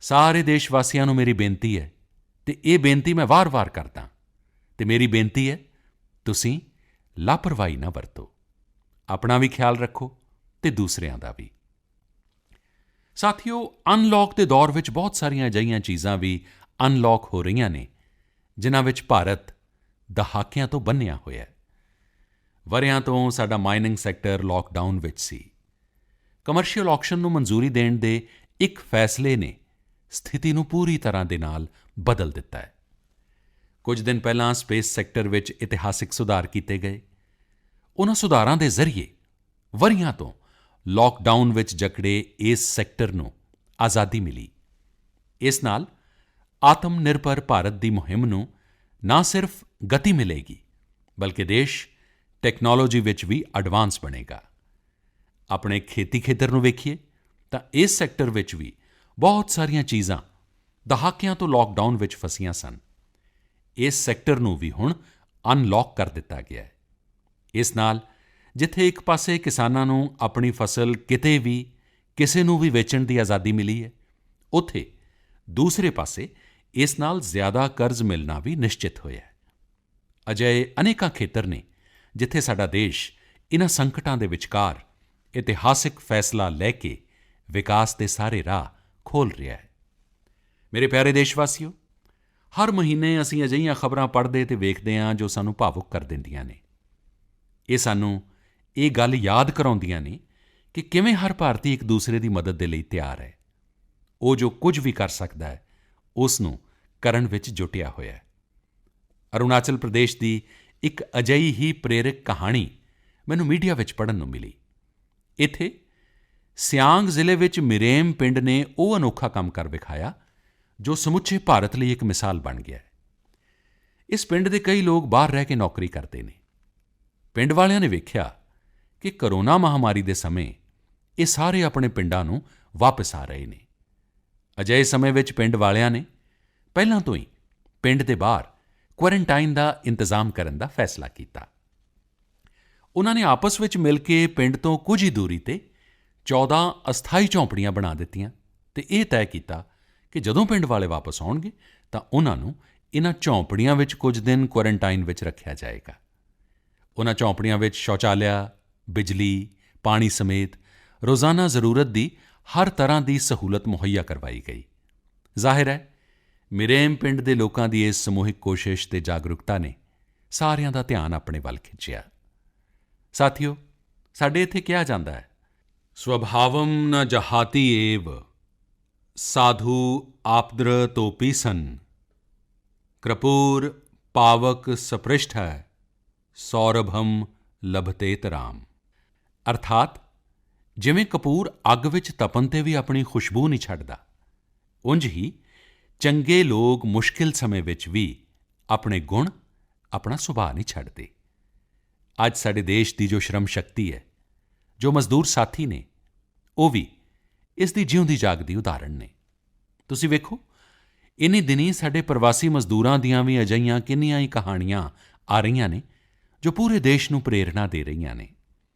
ਸਾਰੇ ਦੇਸ਼ ਵਾਸੀਆਂ ਨੂੰ ਮੇਰੀ ਬੇਨਤੀ ਹੈ ਅਤੇ ਇਹ ਬੇਨਤੀ ਮੈਂ ਵਾਰ-ਵਾਰ ਕਰਦਾ ਅਤੇ ਮੇਰੀ ਬੇਨਤੀ ਹੈ, ਤੁਸੀਂ ਲਾਪਰਵਾਹੀ ਨਾ ਵਰਤੋ। ਆਪਣਾ ਵੀ ਖਿਆਲ ਰੱਖੋ ਅਤੇ ਦੂਸਰਿਆਂ ਦਾ ਵੀ। ਸਾਥੀਓ, ਅਨਲੌਕ ਦੇ ਦੌਰ ਵਿੱਚ ਬਹੁਤ ਸਾਰੀਆਂ ਅਜਿਹੀਆਂ ਚੀਜ਼ਾਂ ਵੀ ਅਨਲੌਕ ਹੋ ਰਹੀਆਂ ਨੇ ਜਿਨ੍ਹਾਂ ਵਿੱਚ ਭਾਰਤ ਦਹਾਕਿਆਂ ਤੋਂ ਬੰਨ੍ਹਿਆ ਹੋਇਆ ਹੈ। ਵਰ੍ਹਿਆਂ ਤੋਂ ਸਾਡਾ ਮਾਈਨਿੰਗ ਸੈਕਟਰ ਲਾਕਡਾਊਨ ਵਿੱਚ ਸੀ। ਕਮਰਸ਼ੀਅਲ ਆਕਸ਼ਨ ਨੂੰ ਮਨਜ਼ੂਰੀ ਦੇਣ ਦੇ ਇੱਕ ਫੈਸਲੇ ਨੇ ਸਥਿਤੀ ਨੂੰ ਪੂਰੀ ਤਰ੍ਹਾਂ ਦੇ ਨਾਲ ਬਦਲ ਦਿੱਤਾ ਹੈ। ਕੁਝ ਦਿਨ ਪਹਿਲਾਂ ਸਪੇਸ ਸੈਕਟਰ ਵਿੱਚ ਇਤਿਹਾਸਿਕ ਸੁਧਾਰ ਕੀਤੇ ਗਏ। ਉਨ੍ਹਾਂ ਸੁਧਾਰਾਂ ਦੇ ਜ਼ਰੀਏ ਵਰ੍ਹਿਆਂ ਤੋਂ ਲਾਕਡਾਊਨ ਵਿੱਚ ਜਕੜੇ ਇਸ ਸੈਕਟਰ ਨੂੰ ਆਜ਼ਾਦੀ ਮਿਲੀ। ਇਸ ਨਾਲ ਆਤਮ ਨਿਰਭਰ ਭਾਰਤ ਦੀ ਮੁਹਿੰਮ ਨੂੰ ਨਾ ਸਿਰਫ ਗਤੀ ਮਿਲੇਗੀ, ਬਲਕਿ ਦੇਸ਼ ਟੈਕਨੋਲੋਜੀ ਵਿੱਚ ਵੀ ਐਡਵਾਂਸ ਬਣੇਗਾ। ਆਪਣੇ ਖੇਤੀ ਖੇਤਰ ਨੂੰ ਵੇਖੀਏ ਤਾਂ ਇਸ ਸੈਕਟਰ ਵਿੱਚ ਵੀ ਬਹੁਤ ਸਾਰੀਆਂ ਚੀਜ਼ਾਂ ਦਹਾਕਿਆਂ ਤੋਂ ਲਾਕਡਾਊਨ ਵਿੱਚ ਫਸੀਆਂ ਸਨ। ਇਸ ਸੈਕਟਰ ਨੂੰ ਵੀ ਹੁਣ ਅਨਲੌਕ ਕਰ ਦਿੱਤਾ ਗਿਆ ਹੈ। ਇਸ ਨਾਲ ਜਿੱਥੇ ਇੱਕ ਪਾਸੇ ਕਿਸਾਨਾਂ ਨੂੰ ਆਪਣੀ ਫਸਲ ਕਿਤੇ ਵੀ ਕਿਸੇ ਨੂੰ ਵੀ ਵੇਚਣ ਦੀ ਆਜ਼ਾਦੀ ਮਿਲੀ ਹੈ, ਉੱਥੇ ਦੂਸਰੇ ਪਾਸੇ ਇਸ ਨਾਲ ਜ਼ਿਆਦਾ ਕਰਜ਼ ਮਿਲਣਾ ਵੀ ਨਿਸ਼ਚਿਤ ਹੋਇਆ ਹੈ। ਅਜਿਹੇ ਅਨੇਕਾਂ ਖੇਤਰ ਨੇ ਜਿੱਥੇ ਸਾਡਾ ਦੇਸ਼ ਇਨ੍ਹਾਂ ਸੰਕਟਾਂ ਦੇ ਵਿਚਕਾਰ ਇਤਿਹਾਸਿਕ ਫੈਸਲਾ ਲੈ ਕੇ ਵਿਕਾਸ ਦੇ ਸਾਰੇ ਰਾਹ ਖੋਲ੍ਹ ਰਿਹਾ ਹੈ। ਮੇਰੇ ਪਿਆਰੇ ਦੇਸ਼ਵਾਸੀਓ, ਹਰ ਮਹੀਨੇ ਅਸੀਂ ਅਜਿਹੀਆਂ ਖਬਰਾਂ ਪੜ੍ਹਦੇ ਅਤੇ ਵੇਖਦੇ ਹਾਂ ਜੋ ਸਾਨੂੰ ਭਾਵੁਕ ਕਰ ਦਿੰਦੀਆਂ ਨੇ। ਇਹ ਸਾਨੂੰ ਇਹ ਗੱਲ ਯਾਦ ਕਰਾਉਂਦੀਆਂ ਨੇ ਕਿ ਕਿਵੇਂ ਹਰ ਭਾਰਤੀ ਇੱਕ ਦੂਸਰੇ ਦੀ ਮਦਦ ਦੇ ਲਈ ਤਿਆਰ ਹੈ। ਉਹ ਜੋ ਕੁਝ ਵੀ ਕਰ ਸਕਦਾ ਹੈ ਉਸ ਨੂੰ ਕਰਨ ਵਿੱਚ ਜੁਟਿਆ ਹੋਇਆ ਹੈ। ਅਰੁਣਾਚਲ ਪ੍ਰਦੇਸ਼ ਦੀ ਇੱਕ ਅਜਿਹੀ ਹੀ ਪ੍ਰੇਰਕ ਕਹਾਣੀ ਮੈਨੂੰ ਮੀਡੀਆ ਵਿੱਚ ਪੜ੍ਹਨ ਨੂੰ ਮਿਲੀ। ਇੱਥੇ ਸਿਆਂਗ ਜ਼ਿਲ੍ਹੇ ਵਿੱਚ ਮਿਰੇਮ ਪਿੰਡ ਨੇ ਉਹ ਅਨੋਖਾ ਕੰਮ ਕਰ ਵਿਖਾਇਆ ਜੋ ਸਮੁੱਚੇ ਭਾਰਤ ਲਈ ਇੱਕ ਮਿਸਾਲ ਬਣ ਗਿਆ ਹੈ। ਇਸ ਪਿੰਡ ਦੇ ਕਈ ਲੋਕ ਬਾਹਰ ਰਹਿ ਕੇ ਨੌਕਰੀ ਕਰਦੇ ਨੇ। ਪਿੰਡ ਵਾਲਿਆਂ ਨੇ ਵੇਖਿਆ ਕਿ ਕੋਰੋਨਾ ਮਹਾਮਾਰੀ ਦੇ ਸਮੇਂ ਇਹ ਸਾਰੇ ਆਪਣੇ ਪਿੰਡਾਂ ਨੂੰ ਵਾਪਸ ਆ ਰਹੇ ਨੇ। ਅਜਿਹੇ ਸਮੇਂ ਵਿੱਚ ਪਿੰਡ ਵਾਲਿਆਂ ਨੇ ਪਹਿਲਾਂ ਤੋਂ ਹੀ ਪਿੰਡ ਦੇ ਬਾਹਰ ਕੁਆਰੰਟਾਈਨ ਦਾ ਇੰਤਜ਼ਾਮ ਕਰਨ ਦਾ ਫੈਸਲਾ ਕੀਤਾ। ਉਨ੍ਹਾਂ ਨੇ ਆਪਸ ਵਿੱਚ ਮਿਲ ਕੇ ਪਿੰਡ ਤੋਂ ਕੁਝ ਹੀ ਦੂਰੀ 'ਤੇ 14 ਅਸਥਾਈ ਝੌਂਪੜੀਆਂ ਬਣਾ ਦਿੱਤੀਆਂ ਅਤੇ ਇਹ ਤੈਅ ਕੀਤਾ ਕਿ ਜਦੋਂ ਪਿੰਡ ਵਾਲੇ ਵਾਪਸ ਆਉਣਗੇ ਤਾਂ ਉਨ੍ਹਾਂ ਨੂੰ ਇਨ੍ਹਾਂ ਝੌਂਪੜੀਆਂ ਵਿੱਚ ਕੁਝ ਦਿਨ ਕੁਆਰੰਟਾਈਨ ਵਿੱਚ ਰੱਖਿਆ ਜਾਏਗਾ। ਉਨ੍ਹਾਂ ਝੌਂਪੜੀਆਂ ਵਿੱਚ ਸ਼ੌਚਾਲਿਆ, ਬਿਜਲੀ, ਪਾਣੀ ਸਮੇਤ ਰੋਜ਼ਾਨਾ ਜ਼ਰੂਰਤ ਦੀ ਹਰ ਤਰ੍ਹਾਂ ਦੀ ਸਹੂਲਤ ਮੁਹੱਈਆ ਕਰਵਾਈ ਗਈ। ਜ਼ਾਹਿਰ ਹੈ ਮਿਰੇਮ ਪਿੰਡ ਦੇ ਲੋਕਾਂ ਦੀ ਇਸ ਸਮੂਹਿਕ ਕੋਸ਼ਿਸ਼ ਤੇ ਜਾਗਰੂਕਤਾ ਨੇ ਸਾਰਿਆਂ ਦਾ ਧਿਆਨ ਆਪਣੇ ਵੱਲ ਖਿੱਚਿਆ। ਸਾਥੀਓ, ਸਾਡੇ ਇੱਥੇ ਕਿਹਾ ਜਾਂਦਾ ਹੈ, ਸਵਭਾਵੰ ਨ ਜਹਾਤੀ ਏਵ ਸਾਧੂ ਆਪਦ੍ਰਤੋਪੀ ਸਨ ਕ੍ਰਪੂਰ ਪਾਵਕ ਸਪ੍ਰਿਸ਼ਟ ਸੌਰਭੰ ਲਭਤੇਤ ਰਾਮ। ਅਰਥਾਤ ਜਿਵੇਂ ਕਪੂਰ ਅੱਗ ਵਿੱਚ ਤਪਣ 'ਤੇ ਵੀ ਆਪਣੀ ਖੁਸ਼ਬੂ ਨਹੀਂ ਛੱਡਦਾ, ਉਂਝ ਹੀ ਚੰਗੇ ਲੋਕ ਮੁਸ਼ਕਿਲ ਸਮੇਂ ਵਿੱਚ ਵੀ ਆਪਣੇ ਗੁਣ, ਆਪਣਾ ਸੁਭਾਅ ਨਹੀਂ ਛੱਡਦੇ। ਅੱਜ ਸਾਡੇ ਦੇਸ਼ ਦੀ ਜੋ ਸ਼ਰਮ ਸ਼ਕਤੀ ਹੈ, ਜੋ ਮਜ਼ਦੂਰ ਸਾਥੀ ਨੇ, ਉਹ ਵੀ ਇਸ ਦੀ ਜਿਊਂਦੀ ਜਾਗਦੀ ਉਦਾਹਰਣ ਨੇ। ਤੁਸੀਂ ਵੇਖੋ, ਇਨ੍ਹੀਂ ਦਿਨੀਂ ਸਾਡੇ ਪ੍ਰਵਾਸੀ ਮਜ਼ਦੂਰਾਂ ਦੀਆਂ ਵੀ ਅਜਿਹੀਆਂ ਕਿੰਨੀਆਂ ਹੀ ਕਹਾਣੀਆਂ ਆ ਰਹੀਆਂ ਨੇ ਜੋ ਪੂਰੇ ਦੇਸ਼ ਨੂੰ ਪ੍ਰੇਰਣਾ ਦੇ ਰਹੀਆਂ ਨੇ।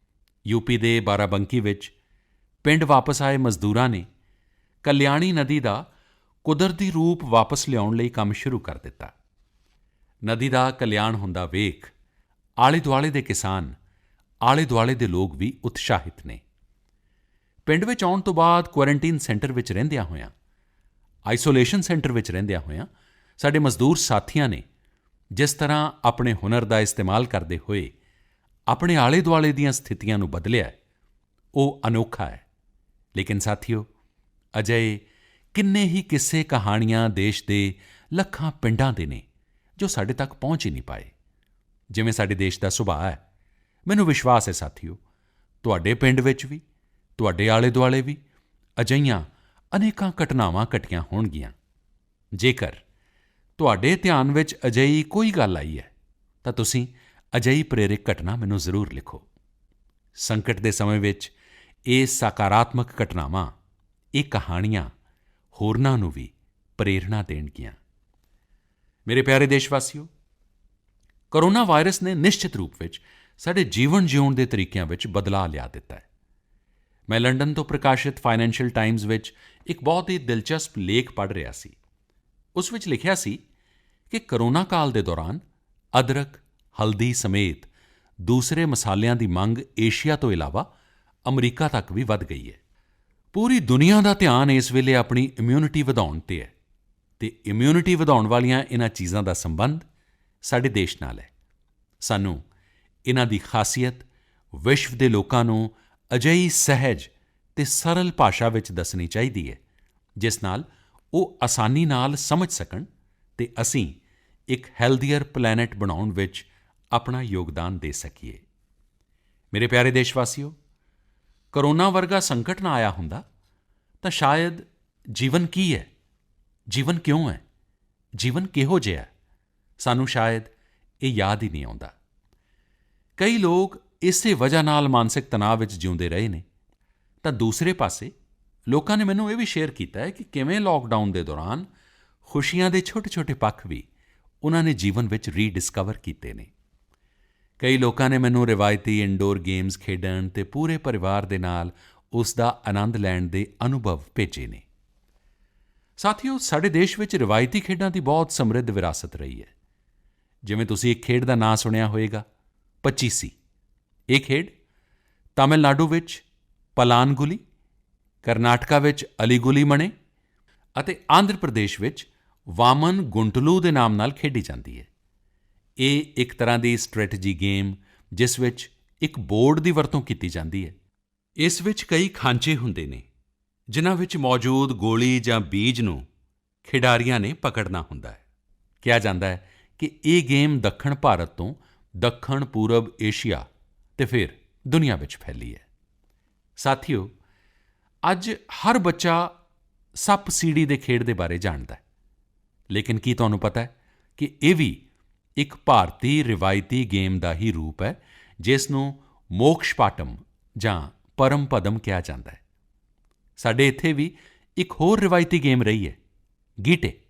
ਯੂਪੀ ਦੇ ਬਾਰਾਬੰਕੀ ਵਿੱਚ ਪਿੰਡ ਵਾਪਸ ਆਏ ਮਜ਼ਦੂਰਾਂ ਨੇ ਕਲਿਆਣੀ ਨਦੀ ਦਾ ਕੁਦਰਤੀ ਰੂਪ ਵਾਪਸ ਲਿਆਉਣ ਲਈ ਕੰਮ ਸ਼ੁਰੂ ਕਰ ਦਿੱਤਾ। ਨਦੀ ਦਾ ਕਲਿਆਣ ਹੁੰਦਾ ਵੇਖ ਆਲੇ-ਦੁਆਲੇ ਦੇ ਕਿਸਾਨ, ਆਲੇ-ਦੁਆਲੇ ਦੇ ਲੋਕ ਵੀ ਉਤਸ਼ਾਹਿਤ ਨੇ। ਪਿੰਡ ਵਿੱਚ ਆਉਣ ਤੋਂ ਬਾਅਦ ਕੁਆਰੰਟਾਈਨ ਸੈਂਟਰ ਵਿੱਚ ਰਹਿੰਦਿਆਂ ਹੋਇਆਂ, ਆਈਸੋਲੇਸ਼ਨ ਸੈਂਟਰ ਵਿੱਚ ਰਹਿੰਦਿਆਂ ਹੋਇਆਂ ਸਾਡੇ ਮਜ਼ਦੂਰ ਸਾਥੀਆਂ ਨੇ ਜਿਸ ਤਰ੍ਹਾਂ ਆਪਣੇ ਹੁਨਰ ਦਾ ਇਸਤੇਮਾਲ ਕਰਦੇ ਹੋਏ ਆਪਣੇ ਆਲੇ-ਦੁਆਲੇ ਦੀਆਂ ਸਥਿਤੀਆਂ ਨੂੰ ਬਦਲਿਆ, ਉਹ ਅਨੋਖਾ ਹੈ। ਲੇਕਿਨ ਸਾਥੀਓ, ਅਜਿਹੇ ਕਿੰਨੇ ਹੀ ਕਿੱਸੇ ਕਹਾਣੀਆਂ ਦੇਸ਼ ਦੇ ਲੱਖਾਂ ਪਿੰਡਾਂ ਦੇ ਨੇ ਜੋ ਸਾਡੇ ਤੱਕ ਪਹੁੰਚ ਹੀ ਨਹੀਂ ਪਾਏ। ਜਿਵੇਂ ਸਾਡੇ ਦੇਸ਼ ਦਾ ਸੁਭਾਅ ਹੈ, ਮੈਨੂੰ ਵਿਸ਼ਵਾਸ ਹੈ ਸਾਥੀਓ, ਤੁਹਾਡੇ ਪਿੰਡ ਵਿੱਚ ਵੀ, ਤੁਹਾਡੇ ਆਲੇ-ਦੁਆਲੇ ਵੀ ਅਜਿਹੀਆਂ ਅਨੇਕਾਂ ਘਟਨਾਵਾਂ ਘਟੀਆਂ ਹੋਣਗੀਆਂ। ਜੇਕਰ ਤੁਹਾਡੇ ਧਿਆਨ ਵਿੱਚ ਅਜਿਹੀ ਕੋਈ ਗੱਲ ਆਈ ਹੈ ਤਾਂ ਤੁਸੀਂ ਅਜਿਹੀ ਪ੍ਰੇਰਕ ਘਟਨਾ ਮੈਨੂੰ ਜ਼ਰੂਰ ਲਿਖੋ। ਸੰਕਟ ਦੇ ਸਮੇਂ ਵਿੱਚ ਇਹ ਸਕਾਰਾਤਮਕ ਘਟਨਾਵਾਂ, ਇਹ ਕਹਾਣੀਆਂ ਹੋਰਨਾਂ ਨੂੰ ਵੀ ਪ੍ਰੇਰਣਾ ਦੇਣਗੀਆਂ। ਮੇਰੇ ਪਿਆਰੇ ਦੇਸ਼ਵਾਸੀਓ, ਕੋਰੋਨਾ ਵਾਇਰਸ ਨੇ ਨਿਸ਼ਚਿਤ ਰੂਪ ਵਿੱਚ ਸਾਡੇ ਜੀਵਨ ਜਿਊਣ ਦੇ ਤਰੀਕਿਆਂ ਵਿੱਚ ਬਦਲਾਅ ਲਿਆ ਦਿੱਤਾ ਹੈ। ਮੈਂ ਲੰਡਨ ਤੋਂ ਪ੍ਰਕਾਸ਼ਿਤ ਫਾਈਨੈਂਸ਼ੀਅਲ ਟਾਈਮਜ਼ ਵਿੱਚ ਇੱਕ ਬਹੁਤ ਹੀ ਦਿਲਚਸਪ ਲੇਖ ਪੜ੍ਹ ਰਿਹਾ ਸੀ। ਉਸ ਵਿੱਚ ਲਿਖਿਆ ਸੀ ਕਿ ਕੋਰੋਨਾ ਕਾਲ ਦੇ ਦੌਰਾਨ ਅਦਰਕ, ਹਲਦੀ ਸਮੇਤ ਦੂਸਰੇ ਮਸਾਲਿਆਂ ਦੀ ਮੰਗ ਏਸ਼ੀਆ ਤੋਂ ਇਲਾਵਾ ਅਮਰੀਕਾ ਤੱਕ ਵੀ ਵਧ ਗਈ ਹੈ। ਪੂਰੀ ਦੁਨੀਆ ਦਾ ਧਿਆਨ ਇਸ ਵੇਲੇ ਆਪਣੀ ਇਮਿਊਨਿਟੀ ਵਧਾਉਣ 'ਤੇ ਹੈ ਅਤੇ ਇਮਿਊਨਿਟੀ ਵਧਾਉਣ ਵਾਲੀਆਂ ਇਨ੍ਹਾਂ ਚੀਜ਼ਾਂ ਦਾ ਸੰਬੰਧ ਸਾਡੇ ਦੇਸ਼ ਨਾਲ ਹੈ। ਸਾਨੂੰ ਇਨ੍ਹਾਂ ਦੀ ਖਾਸੀਅਤ ਵਿਸ਼ਵ ਦੇ ਲੋਕਾਂ ਨੂੰ ਅਜਿਹੀ ਸਹਿਜ ਅਤੇ ਸਰਲ ਭਾਸ਼ਾ ਵਿੱਚ ਦੱਸਣੀ ਚਾਹੀਦੀ ਹੈ ਜਿਸ ਨਾਲ ਉਹ ਆਸਾਨੀ ਨਾਲ ਸਮਝ ਸਕਣ ਅਤੇ ਅਸੀਂ ਇੱਕ ਹੈਲਥੀਅਰ ਪਲੈਨੇਟ ਬਣਾਉਣ ਵਿੱਚ ਆਪਣਾ ਯੋਗਦਾਨ ਦੇ ਸਕੀਏ। ਮੇਰੇ ਪਿਆਰੇ ਦੇਸ਼ਵਾਸੀਓ, ਕੋਰੋਨਾ ਵਰਗਾ ਸੰਕਟ ਨਾ ਆਇਆ ਹੁੰਦਾ ਤਾਂ ਸ਼ਾਇਦ ਜੀਵਨ ਕੀ ਹੈ, ਜੀਵਨ ਕਿਉਂ ਹੈ, ਜੀਵਨ ਕਿਹੋ ਜਿਹਾ ਹੈ, ਸਾਨੂੰ ਸ਼ਾਇਦ ਇਹ ਯਾਦ ਹੀ ਨਹੀਂ ਆਉਂਦਾ। ਕਈ ਲੋਕ ਇਸੇ ਵਜ੍ਹਾ ਨਾਲ ਮਾਨਸਿਕ ਤਣਾਅ ਵਿੱਚ ਜਿਉਂਦੇ ਰਹੇ ਨੇ ਤਾਂ ਦੂਸਰੇ ਪਾਸੇ ਲੋਕਾਂ ਨੇ ਮੈਨੂੰ ਇਹ ਵੀ ਸ਼ੇਅਰ ਕੀਤਾ ਹੈ ਕਿ ਕਿਵੇਂ ਲਾਕਡਾਊਨ ਦੇ ਦੌਰਾਨ ਖੁਸ਼ੀਆਂ ਦੇ ਛੋਟੇ-ਛੋਟੇ ਪੱਖ ਵੀ ਉਨ੍ਹਾਂ ਨੇ ਜੀਵਨ ਵਿੱਚ ਰੀਡਿਸਕਵਰ ਕੀਤੇ ਨੇ। ਕਈ ਲੋਕਾਂ ਨੇ ਮੈਨੂੰ ਰਿਵਾਇਤੀ ਇਨਡੋਰ ਗੇਮਜ਼ ਖੇਡਣ ਅਤੇ ਪੂਰੇ ਪਰਿਵਾਰ ਦੇ ਨਾਲ ਉਸ ਦਾ ਆਨੰਦ ਲੈਣ ਦੇ ਅਨੁਭਵ ਭੇਜੇ ਨੇ। ਸਾਥੀਓ, ਸਾਡੇ ਦੇਸ਼ ਵਿੱਚ ਰਿਵਾਇਤੀ ਖੇਡਾਂ ਦੀ ਬਹੁਤ ਸਮਰਿੱਧ ਵਿਰਾਸਤ ਰਹੀ ਹੈ। ਜਿਵੇਂ ਤੁਸੀਂ ਇੱਕ ਖੇਡ ਦਾ ਨਾਂ ਸੁਣਿਆ ਹੋਵੇਗਾ, ਪਚੀਸੀ। ਇਹ ਖੇਡ ਤਾਮਿਲਨਾਡੂ ਵਿੱਚ ਪਲਾਨਗੁਲੀ, ਕਰਨਾਟਕਾ ਵਿੱਚ ਅਲੀਗੁਲੀ ਮਣੇ ਅਤੇ ਆਂਧਰ ਪ੍ਰਦੇਸ਼ ਵਿੱਚ ਵਾਮਨ ਗੁੰਟਲੂ ਦੇ ਨਾਮ ਨਾਲ ਖੇਡੀ ਜਾਂਦੀ ਹੈ। ਇਹ ਇੱਕ ਤਰ੍ਹਾਂ ਦੀ ਸਟ੍ਰੈਟਜੀ ਗੇਮ ਜਿਸ ਵਿੱਚ ਇੱਕ ਬੋਰਡ ਦੀ ਵਰਤੋਂ ਕੀਤੀ ਜਾਂਦੀ ਹੈ। ਇਸ ਵਿੱਚ ਕਈ ਖਾਂਚੇ ਹੁੰਦੇ ਨੇ ਜਿਨ੍ਹਾਂ ਵਿੱਚ ਮੌਜੂਦ ਗੋਲੀ ਜਾਂ ਬੀਜ ਨੂੰ ਖਿਡਾਰੀਆਂ ਨੇ ਪਕੜਨਾ ਹੁੰਦਾ ਹੈ। ਕਿਹਾ ਜਾਂਦਾ ਹੈ ਕਿ ਇਹ ਗੇਮ ਦੱਖਣ ਭਾਰਤ ਤੋਂ ਦੱਖਣ ਪੂਰਬ ਏਸ਼ੀਆ ਅਤੇ ਫਿਰ ਦੁਨੀਆ ਵਿੱਚ ਫੈਲੀ ਹੈ। ਸਾਥੀਓ, ਅੱਜ ਹਰ ਬੱਚਾ ਸੱਪ ਸੀੜੀ ਦੇ ਖੇਡ ਦੇ ਬਾਰੇ ਜਾਣਦਾ ਹੈ, ਲੇਕਿਨ ਕੀ ਤੁਹਾਨੂੰ ਪਤਾ ਹੈ ਕਿ ਇਹ ਵੀ ਇੱਕ ਭਾਰਤੀ ਰਿਵਾਇਤੀ ਗੇਮ ਦਾ ਹੀ ਰੂਪ ਹੈ ਜਿਸ ਨੂੰ ਮੋਕਸ਼ਪਾਟਮ ਜਾਂ ਪਰਮ ਪਦਮ ਕਿਹਾ ਜਾਂਦਾ ਹੈ। ਸਾਡੇ ਇੱਥੇ ਵੀ ਇੱਕ ਹੋਰ ਰਿਵਾਇਤੀ ਗੇਮ ਰਹੀ ਹੈ, ਗੀਟੇ।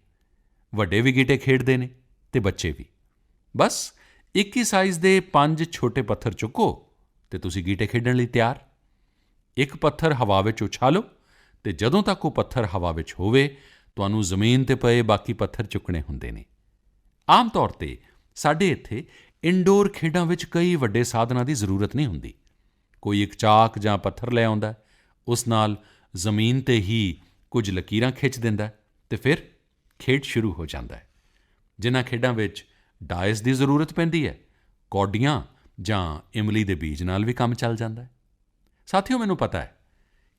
ਵੱਡੇ ਵੀ ਗੀਟੇ ਖੇਡਦੇ ਨੇ ਅਤੇ ਬੱਚੇ ਵੀ। ਬਸ ਇੱਕ ਹੀ ਸਾਈਜ਼ ਦੇ 5 ਛੋਟੇ ਪੱਥਰ ਚੁੱਕੋ ਅਤੇ ਤੁਸੀਂ ਗੀਟੇ ਖੇਡਣ ਲਈ ਤਿਆਰ। ਇੱਕ ਪੱਥਰ ਹਵਾ ਵਿੱਚ ਉਛਾਲੋ ਅਤੇ ਜਦੋਂ ਤੱਕ ਉਹ ਪੱਥਰ ਹਵਾ ਵਿੱਚ ਹੋਵੇ ਤੁਹਾਨੂੰ ਜ਼ਮੀਨ 'ਤੇ ਪਏ ਬਾਕੀ ਪੱਥਰ ਚੁੱਕਣੇ ਹੁੰਦੇ ਨੇ। ਆਮ ਤੌਰ 'ਤੇ ਸਾਡੇ ਇੱਥੇ ਇਨਡੋਰ ਖੇਡਾਂ ਵਿੱਚ ਕਈ ਵੱਡੇ ਸਾਧਨਾਂ ਦੀ ਜ਼ਰੂਰਤ ਨਹੀਂ ਹੁੰਦੀ। ਕੋਈ ਇੱਕ ਚਾਕ ਜਾਂ ਪੱਥਰ ਲੈ ਆਉਂਦਾ, ਉਸ ਨਾਲ ਜ਼ਮੀਨ 'ਤੇ ਹੀ ਕੁਝ ਲਕੀਰਾਂ ਖਿੱਚ ਦਿੰਦਾ ਅਤੇ ਫਿਰ ਖੇਡ ਸ਼ੁਰੂ ਹੋ ਜਾਂਦਾ ਹੈ। ਜਿਨ੍ਹਾਂ ਖੇਡਾਂ ਵਿੱਚ ਡਾਇਸ ਦੀ ਜ਼ਰੂਰਤ ਪੈਂਦੀ ਹੈ, ਕੌਡੀਆਂ ਜਾਂ ਇਮਲੀ ਦੇ ਬੀਜ ਨਾਲ ਵੀ ਕੰਮ ਚੱਲ ਜਾਂਦਾ ਹੈ। ਸਾਥੀਓ, ਮੈਨੂੰ ਪਤਾ ਹੈ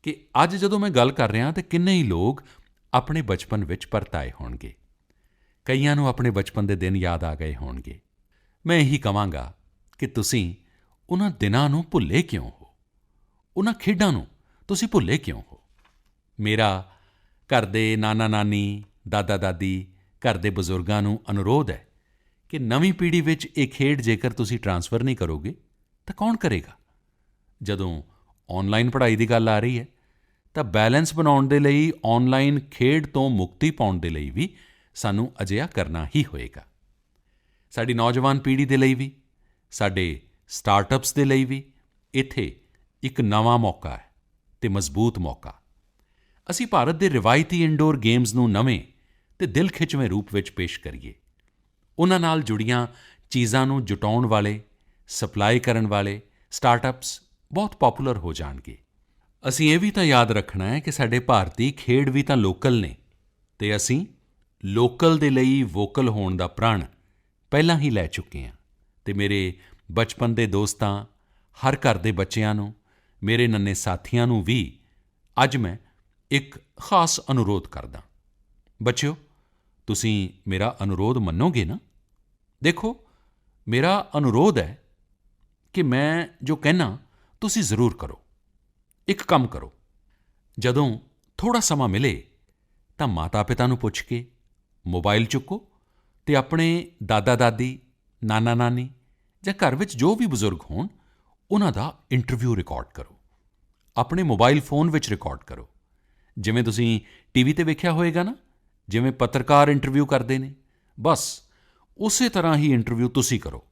ਕਿ ਅੱਜ ਜਦੋਂ ਮੈਂ ਗੱਲ ਕਰ ਰਿਹਾ ਤਾਂ ਕਿੰਨੇ ਹੀ ਲੋਕ ਆਪਣੇ ਬਚਪਨ ਵਿੱਚ ਪਰਤ ਆਏ ਹੋਣਗੇ। ਕਈਆਂ ਨੂੰ ਆਪਣੇ ਬਚਪਨ ਦੇ ਦਿਨ ਯਾਦ ਆ ਗਏ ਹੋਣਗੇ। ਮੈਂ ਇਹੀ ਕਹਾਂਗਾ ਕਿ ਤੁਸੀਂ ਉਹਨਾਂ ਦਿਨਾਂ ਨੂੰ ਭੁੱਲੇ ਕਿਉਂ ਹੋ? ਉਹਨਾਂ ਖੇਡਾਂ ਨੂੰ ਤੁਸੀਂ ਭੁੱਲੇ ਕਿਉਂ ਹੋ? ਮੇਰਾ ਘਰ ਦੇ ਨਾਨਾ-ਨਾਨੀ, ਦਾਦਾ-ਦਾਦੀ, ਘਰ ਦੇ ਬਜ਼ੁਰਗਾਂ ਨੂੰ ਅਨੁਰੋਧ ਹੈ ਕਿ ਨਵੀਂ ਪੀੜ੍ਹੀ ਵਿੱਚ ਇਹ ਖੇਡ ਜੇਕਰ ਤੁਸੀਂ ਟਰਾਂਸਫਰ ਨਹੀਂ ਕਰੋਗੇ ਤਾਂ ਕੌਣ ਕਰੇਗਾ? ਜਦੋਂ ਔਨਲਾਈਨ ਪੜ੍ਹਾਈ ਦੀ ਗੱਲ ਆ ਰਹੀ ਹੈ ਤਾਂ ਬੈਲੈਂਸ ਬਣਾਉਣ ਦੇ ਲਈ, ਔਨਲਾਈਨ ਖੇਡ ਤੋਂ ਮੁਕਤੀ ਪਾਉਣ ਦੇ ਲਈ ਵੀ ਸਾਨੂੰ ਅਜਿਹਾ ਕਰਨਾ ਹੀ ਹੋਏਗਾ। ਸਾਡੀ ਨੌਜਵਾਨ ਪੀੜ੍ਹੀ ਦੇ ਲਈ ਵੀ, ਸਾਡੇ ਸਟਾਰਟਅਪਸ ਦੇ ਲਈ ਵੀ ਇੱਥੇ ਇੱਕ ਨਵਾਂ ਮੌਕਾ ਹੈ ਅਤੇ ਮਜ਼ਬੂਤ ਮੌਕਾ। ਅਸੀਂ ਭਾਰਤ ਦੇ ਰਿਵਾਇਤੀ ਇੰਡੋਰ ਗੇਮਜ਼ ਨੂੰ ਨਵੇਂ ਅਤੇ ਦਿਲ ਖਿੱਚਵੇਂ ਰੂਪ ਵਿੱਚ ਪੇਸ਼ ਕਰੀਏ। ਉਨ੍ਹਾਂ ਨਾਲ ਜੁੜੀਆਂ ਚੀਜ਼ਾਂ ਨੂੰ ਜੁਟਾਉਣ ਵਾਲੇ, ਸਪਲਾਈ ਕਰਨ ਵਾਲੇ ਸਟਾਰਟਅਪਸ ਬਹੁਤ ਪੌਪੂਲਰ ਹੋ ਜਾਣਗੇ। ਅਸੀਂ ਇਹ ਵੀ ਤਾਂ ਯਾਦ ਰੱਖਣਾ ਹੈ ਕਿ ਸਾਡੇ ਭਾਰਤੀ ਖੇਡ ਵੀ ਤਾਂ ਲੋਕਲ ਨੇ ਅਤੇ ਅਸੀਂ ਲੋਕਲ ਦੇ ਲਈ ਵੋਕਲ ਹੋਣ ਦਾ ਪ੍ਰਣ ਪਹਿਲਾਂ ਹੀ ਲੈ ਚੁੱਕੇ ਹਾਂ। ਅਤੇ ਮੇਰੇ ਬਚਪਨ ਦੇ ਦੋਸਤਾਂ, ਹਰ ਘਰ ਦੇ ਬੱਚਿਆਂ ਨੂੰ, ਮੇਰੇ ਨੰਨ੍ਹੇ ਸਾਥੀਆਂ ਨੂੰ ਵੀ ਅੱਜ ਮੈਂ ਇੱਕ ਖਾਸ ਅਨੁਰੋਧ ਕਰਦਾ। ਬੱਚਿਓ, ਤੁਸੀਂ ਮੇਰਾ ਅਨੁਰੋਧ ਮੰਨੋਗੇ ਨਾ? ਦੇਖੋ, ਮੇਰਾ ਅਨੁਰੋਧ ਹੈ ਕਿ ਮੈਂ ਜੋ ਕਹਿੰਦਾ ਤੁਸੀਂ ਜ਼ਰੂਰ ਕਰੋ। ਇੱਕ ਕੰਮ ਕਰੋ, ਜਦੋਂ ਥੋੜ੍ਹਾ ਸਮਾਂ ਮਿਲੇ ਤਾਂ ਮਾਤਾ-ਪਿਤਾ ਨੂੰ ਪੁੱਛ ਕੇ ਮੋਬਾਈਲ ਚੁੱਕੋ ਅਤੇ ਆਪਣੇ ਦਾਦਾ-ਦਾਦੀ, ਨਾਨਾ-ਨਾਨੀ ਜਾਂ ਘਰ ਵਿੱਚ ਜੋ ਵੀ ਬਜ਼ੁਰਗ ਹੋਣ, ਉਨ੍ਹਾਂ ਦਾ ਇੰਟਰਵਿਊ ਰਿਕਾਰਡ ਕਰੋ। ਆਪਣੇ ਮੋਬਾਈਲ ਫੋਨ ਵਿੱਚ ਰਿਕਾਰਡ ਕਰੋ। ਜਿਵੇਂ ਤੁਸੀਂ ਟੀਵੀ 'ਤੇ ਵੇਖਿਆ ਹੋਵੇਗਾ ਨਾ, ਜਿਵੇਂ ਪੱਤਰਕਾਰ ਇੰਟਰਵਿਊ ਕਰਦੇ ਨੇ, ਬਸ ਉਸੇ ਤਰ੍ਹਾਂ ਹੀ ਇੰਟਰਵਿਊ ਤੁਸੀਂ ਕਰੋ।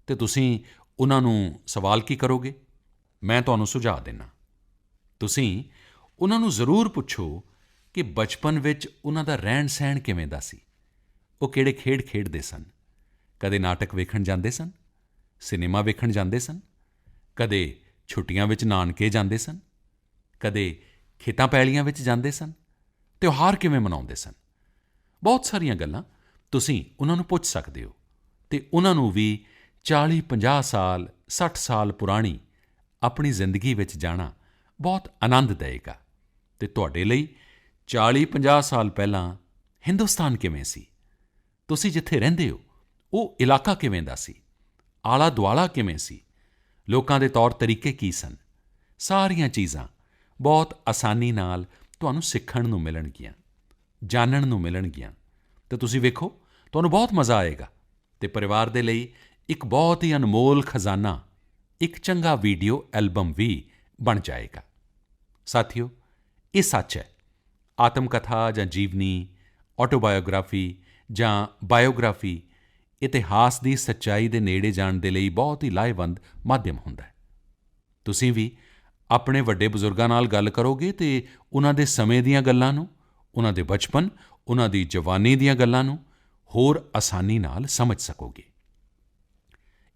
ਅਤੇ ਤੁਸੀਂ ਉਨ੍ਹਾਂ ਨੂੰ ਸਵਾਲ ਕੀ ਕਰੋਗੇ? ਮੈਂ ਤੁਹਾਨੂੰ ਸੁਝਾਅ ਦਿੰਦਾ। ਤੁਸੀਂ ਉਨ੍ਹਾਂ ਨੂੰ ਜ਼ਰੂਰ ਪੁੱਛੋ ਕਿ ਬਚਪਨ ਵਿੱਚ ਉਨ੍ਹਾਂ ਦਾ ਰਹਿਣ-ਸਹਿਣ ਕਿਵੇਂ ਦਾ ਸੀ? ਉਹ ਕਿਹੜੇ ਖੇਡ ਖੇਡਦੇ ਸਨ? ਕਦੇ ਨਾਟਕ ਵੇਖਣ ਜਾਂਦੇ ਸਨ? ਸਿਨੇਮਾ ਵੇਖਣ ਜਾਂਦੇ ਸਨ? ਕਦੇ ਛੁੱਟੀਆਂ ਵਿੱਚ ਨਾਨਕੇ ਜਾਂਦੇ ਸਨ? ਕਦੇ ਖੇਤਾਂ-ਪੈਲੀਆਂ ਵਿੱਚ ਜਾਂਦੇ ਸਨ? ਤਿਉਹਾਰ ਕਿਵੇਂ ਮਨਾਉਂਦੇ ਸਨ? ਬਹੁਤ ਸਾਰੀਆਂ ਗੱਲਾਂ ਤੁਸੀਂ ਉਨ੍ਹਾਂ ਨੂੰ ਪੁੱਛ ਸਕਦੇ ਹੋ ਅਤੇ ਉਨ੍ਹਾਂ ਨੂੰ ਵੀ 40-50 ਸਾਲ, 60 ਸਾਲ ਪੁਰਾਣੀ ਆਪਣੀ ਜ਼ਿੰਦਗੀ ਵਿੱਚ ਜਾਣਾ ਬਹੁਤ ਆਨੰਦ ਦੇਵੇਗਾ। ਅਤੇ ਤੁਹਾਡੇ ਲਈ 40-50 ਸਾਲ ਪਹਿਲਾਂ ਹਿੰਦੁਸਤਾਨ ਕਿਵੇਂ ਸੀ? ਤੁਸੀਂ ਜਿੱਥੇ ਰਹਿੰਦੇ ਹੋ ਉਹ ਇਲਾਕਾ ਕਿਵੇਂ ਦਾ ਸੀ? ਆਲਾ-ਦੁਆਲਾ ਕਿਵੇਂ ਸੀ? ਲੋਕਾਂ ਦੇ ਤੌਰ ਤਰੀਕੇ ਕੀ ਸਨ? ਸਾਰੀਆਂ ਚੀਜ਼ਾਂ ਬਹੁਤ ਆਸਾਨੀ ਨਾਲ ਤੁਹਾਨੂੰ ਸਿੱਖਣ ਨੂੰ ਮਿਲਣਗੀਆਂ, ਜਾਣਨ ਨੂੰ ਮਿਲਣਗੀਆਂ ਅਤੇ ਤੁਸੀਂ ਵੇਖੋ, ਤੁਹਾਨੂੰ ਬਹੁਤ ਮਜ਼ਾ ਆਏਗਾ। ਅਤੇ ਪਰਿਵਾਰ ਦੇ ਲਈ ਇੱਕ ਬਹੁਤ ਹੀ ਅਨਮੋਲ ਖਜ਼ਾਨਾ, ਇੱਕ ਚੰਗਾ ਵੀਡੀਓ ਐਲਬਮ ਵੀ ਬਣ ਜਾਏਗਾ। ਸਾਥੀਓ, ਇਹ ਸੱਚ ਹੈ, ਆਤਮ ਕਥਾ ਜਾਂ ਜੀਵਨੀ, ਆਟੋਬਾਇਓਗ੍ਰਾਫੀ ਜਾਂ ਬਾਇਓਗ੍ਰਾਫੀ ਇਤਿਹਾਸ ਦੀ ਸੱਚਾਈ ਦੇ ਨੇੜੇ ਜਾਣ ਦੇ ਲਈ ਬਹੁਤ ਹੀ ਲਾਹੇਵੰਦ ਮਾਧਿਅਮ ਹੁੰਦਾ ਹੈ। ਤੁਸੀਂ ਵੀ ਆਪਣੇ ਵੱਡੇ ਬਜ਼ੁਰਗਾਂ ਨਾਲ ਗੱਲ ਕਰੋਗੇ ਅਤੇ ਉਨ੍ਹਾਂ ਦੇ ਸਮੇਂ ਦੀਆਂ ਗੱਲਾਂ ਨੂੰ, ਉਨ੍ਹਾਂ ਦੇ ਬਚਪਨ, ਉਨ੍ਹਾਂ ਦੀ ਜਵਾਨੀ ਦੀਆਂ ਗੱਲਾਂ ਨੂੰ ਹੋਰ ਆਸਾਨੀ ਨਾਲ ਸਮਝ ਸਕੋਗੇ।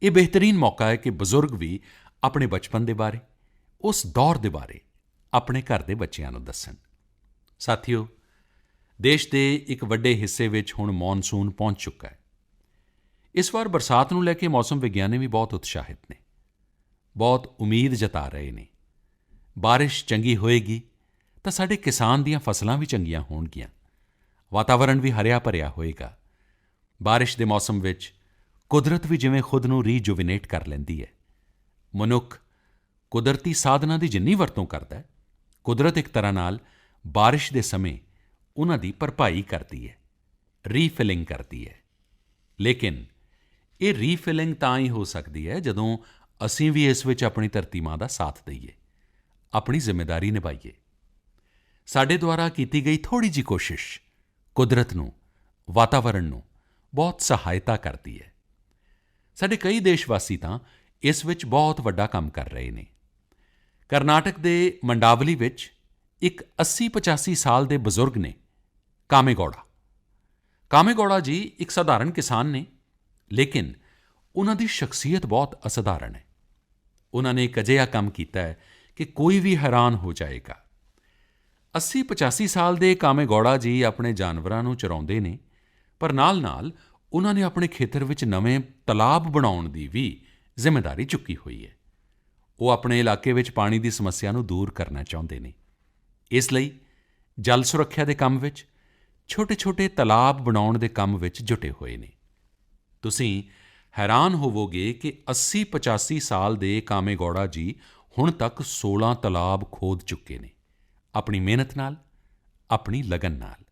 ਇਹ ਬਿਹਤਰੀਨ ਮੌਕਾ ਹੈ ਕਿ ਬਜ਼ੁਰਗ ਵੀ ਆਪਣੇ ਬਚਪਨ ਦੇ ਬਾਰੇ, ਉਸ ਦੌਰ ਦੇ ਬਾਰੇ ਆਪਣੇ ਘਰ ਦੇ ਬੱਚਿਆਂ ਨੂੰ ਦੱਸਣ। ਸਾਥੀਓ, ਦੇਸ਼ ਦੇ ਇੱਕ ਵੱਡੇ ਹਿੱਸੇ ਵਿੱਚ ਹੁਣ ਮੌਨਸੂਨ ਪਹੁੰਚ ਚੁੱਕਾ ਹੈ। ਇਸ ਵਾਰ ਬਰਸਾਤ ਨੂੰ ਲੈ ਕੇ ਮੌਸਮ ਵਿਗਿਆਨੀ ਵੀ ਬਹੁਤ ਉਤਸ਼ਾਹਿਤ ਨੇ, ਬਹੁਤ ਉਮੀਦ ਜਤਾ ਰਹੇ ਨੇ। ਬਾਰਿਸ਼ ਚੰਗੀ ਹੋਏਗੀ ਤਾਂ ਸਾਡੇ ਕਿਸਾਨ ਦੀਆਂ ਫਸਲਾਂ ਵੀ ਚੰਗੀਆਂ ਹੋਣਗੀਆਂ, ਵਾਤਾਵਰਣ ਵੀ ਹਰਿਆ-ਭਰਿਆ ਹੋਏਗਾ। ਬਾਰਿਸ਼ ਦੇ ਮੌਸਮ ਵਿੱਚ ਕੁਦਰਤ ਵੀ ਜਿਵੇਂ ਖੁਦ ਨੂੰ ਰੀਜੂਵਨੇਟ ਕਰ ਲੈਂਦੀ ਹੈ। ਮਨੁੱਖ ਕੁਦਰਤੀ ਸਾਧਨਾਂ ਦੀ ਜਿੰਨੀ ਵਰਤੋਂ ਕਰਦਾ ਹੈ, ਕੁਦਰਤ ਇੱਕ ਤਰ੍ਹਾਂ ਨਾਲ ਬਾਰਿਸ਼ ਦੇ ਸਮੇਂ ਉਨ੍ਹਾਂ ਦੀ ਭਰਪਾਈ ਕਰਦੀ ਹੈ, ਰੀਫਿਲਿੰਗ ਕਰਦੀ ਹੈ। ਲੇਕਿਨ ਇਹ ਰੀਫਿਲਿੰਗ ਤਾਂ ਹੀ ਹੋ ਸਕਦੀ ਹੈ ਜਦੋਂ ਅਸੀਂ ਵੀ ਇਸ ਵਿੱਚ ਆਪਣੀ ਧਰਤੀ ਮਾਂ ਦਾ ਸਾਥ ਦਈਏ, ਆਪਣੀ ਜ਼ਿੰਮੇਵਾਰੀ ਨਿਭਾਈਏ। ਸਾਡੇ ਦੁਆਰਾ ਕੀਤੀ ਗਈ ਥੋੜ੍ਹੀ ਜਿਹੀ ਕੋਸ਼ਿਸ਼ ਕੁਦਰਤ ਨੂੰ, ਵਾਤਾਵਰਣ ਨੂੰ ਬਹੁਤ ਸਹਾਇਤਾ ਕਰਦੀ ਹੈ। ਸਾਡੇ ਕਈ ਦੇਸ਼ਵਾਸੀ ਤਾਂ ਇਸ ਵਿੱਚ ਬਹੁਤ ਵੱਡਾ ਕੰਮ ਕਰ ਰਹੇ ਨੇ। ਕਰਨਾਟਕ ਦੇ ਮੰਡਾਵਲੀ ਵਿੱਚ ਇੱਕ 80-85 ਸਾਲ ਦੇ ਬਜ਼ੁਰਗ ਨੇ, ਕਾਮੇਗੌੜਾ। ਕਾਮੇਗੌੜਾ ਜੀ ਇੱਕ ਸਧਾਰਨ ਕਿਸਾਨ ਨੇ, ਲੇਕਿਨ ਉਨ੍ਹਾਂ ਦੀ ਸ਼ਖਸੀਅਤ ਬਹੁਤ ਅਸਧਾਰਨ ਹੈ। ਉਨ੍ਹਾਂ ਨੇ ਇੱਕ ਅਜਿਹਾ ਕੰਮ ਕੀਤਾ ਹੈ ਕਿ ਕੋਈ ਵੀ ਹੈਰਾਨ ਹੋ ਜਾਏਗਾ। 80-85 ਸਾਲ ਦੇ ਕਾਮੇਗੌੜਾ ਜੀ ਆਪਣੇ ਜਾਨਵਰਾਂ ਨੂੰ ਚਰਾਉਂਦੇ ਨੇ, ਪਰ ਨਾਲ-ਨਾਲ ਉਨ੍ਹਾਂ ਨੇ ਆਪਣੇ ਖੇਤਰ ਵਿੱਚ ਨਵੇਂ ਤਲਾਬ ਬਣਾਉਣ ਦੀ ਵੀ ਜ਼ਿੰਮੇਵਾਰੀ ਚੁੱਕੀ ਹੋਈ ਹੈ। ਉਹ ਆਪਣੇ ਇਲਾਕੇ ਵਿੱਚ ਪਾਣੀ ਦੀ ਸਮੱਸਿਆ ਨੂੰ ਦੂਰ ਕਰਨਾ ਚਾਹੁੰਦੇ ਨੇ। ਇਸ ਲਈ ਜਲ ਸੁਰੱਖਿਆ ਦੇ ਕੰਮ ਵਿੱਚ, ਛੋਟੇ-ਛੋਟੇ ਤਲਾਬ ਬਣਾਉਣ ਦੇ ਕੰਮ ਵਿੱਚ ਜੁਟੇ ਹੋਏ ਨੇ। ਤੁਸੀਂ ਹੈਰਾਨ ਹੋਵੋਗੇ ਕਿ 80-85 ਸਾਲ ਦੇ ਕਾਮੇਗੌੜਾ ਜੀ ਹੁਣ ਤੱਕ 16 ਤਲਾਬ ਖੋਦ ਚੁੱਕੇ ਨੇ, ਆਪਣੀ ਮਿਹਨਤ ਨਾਲ, ਆਪਣੀ ਲਗਨ ਨਾਲ।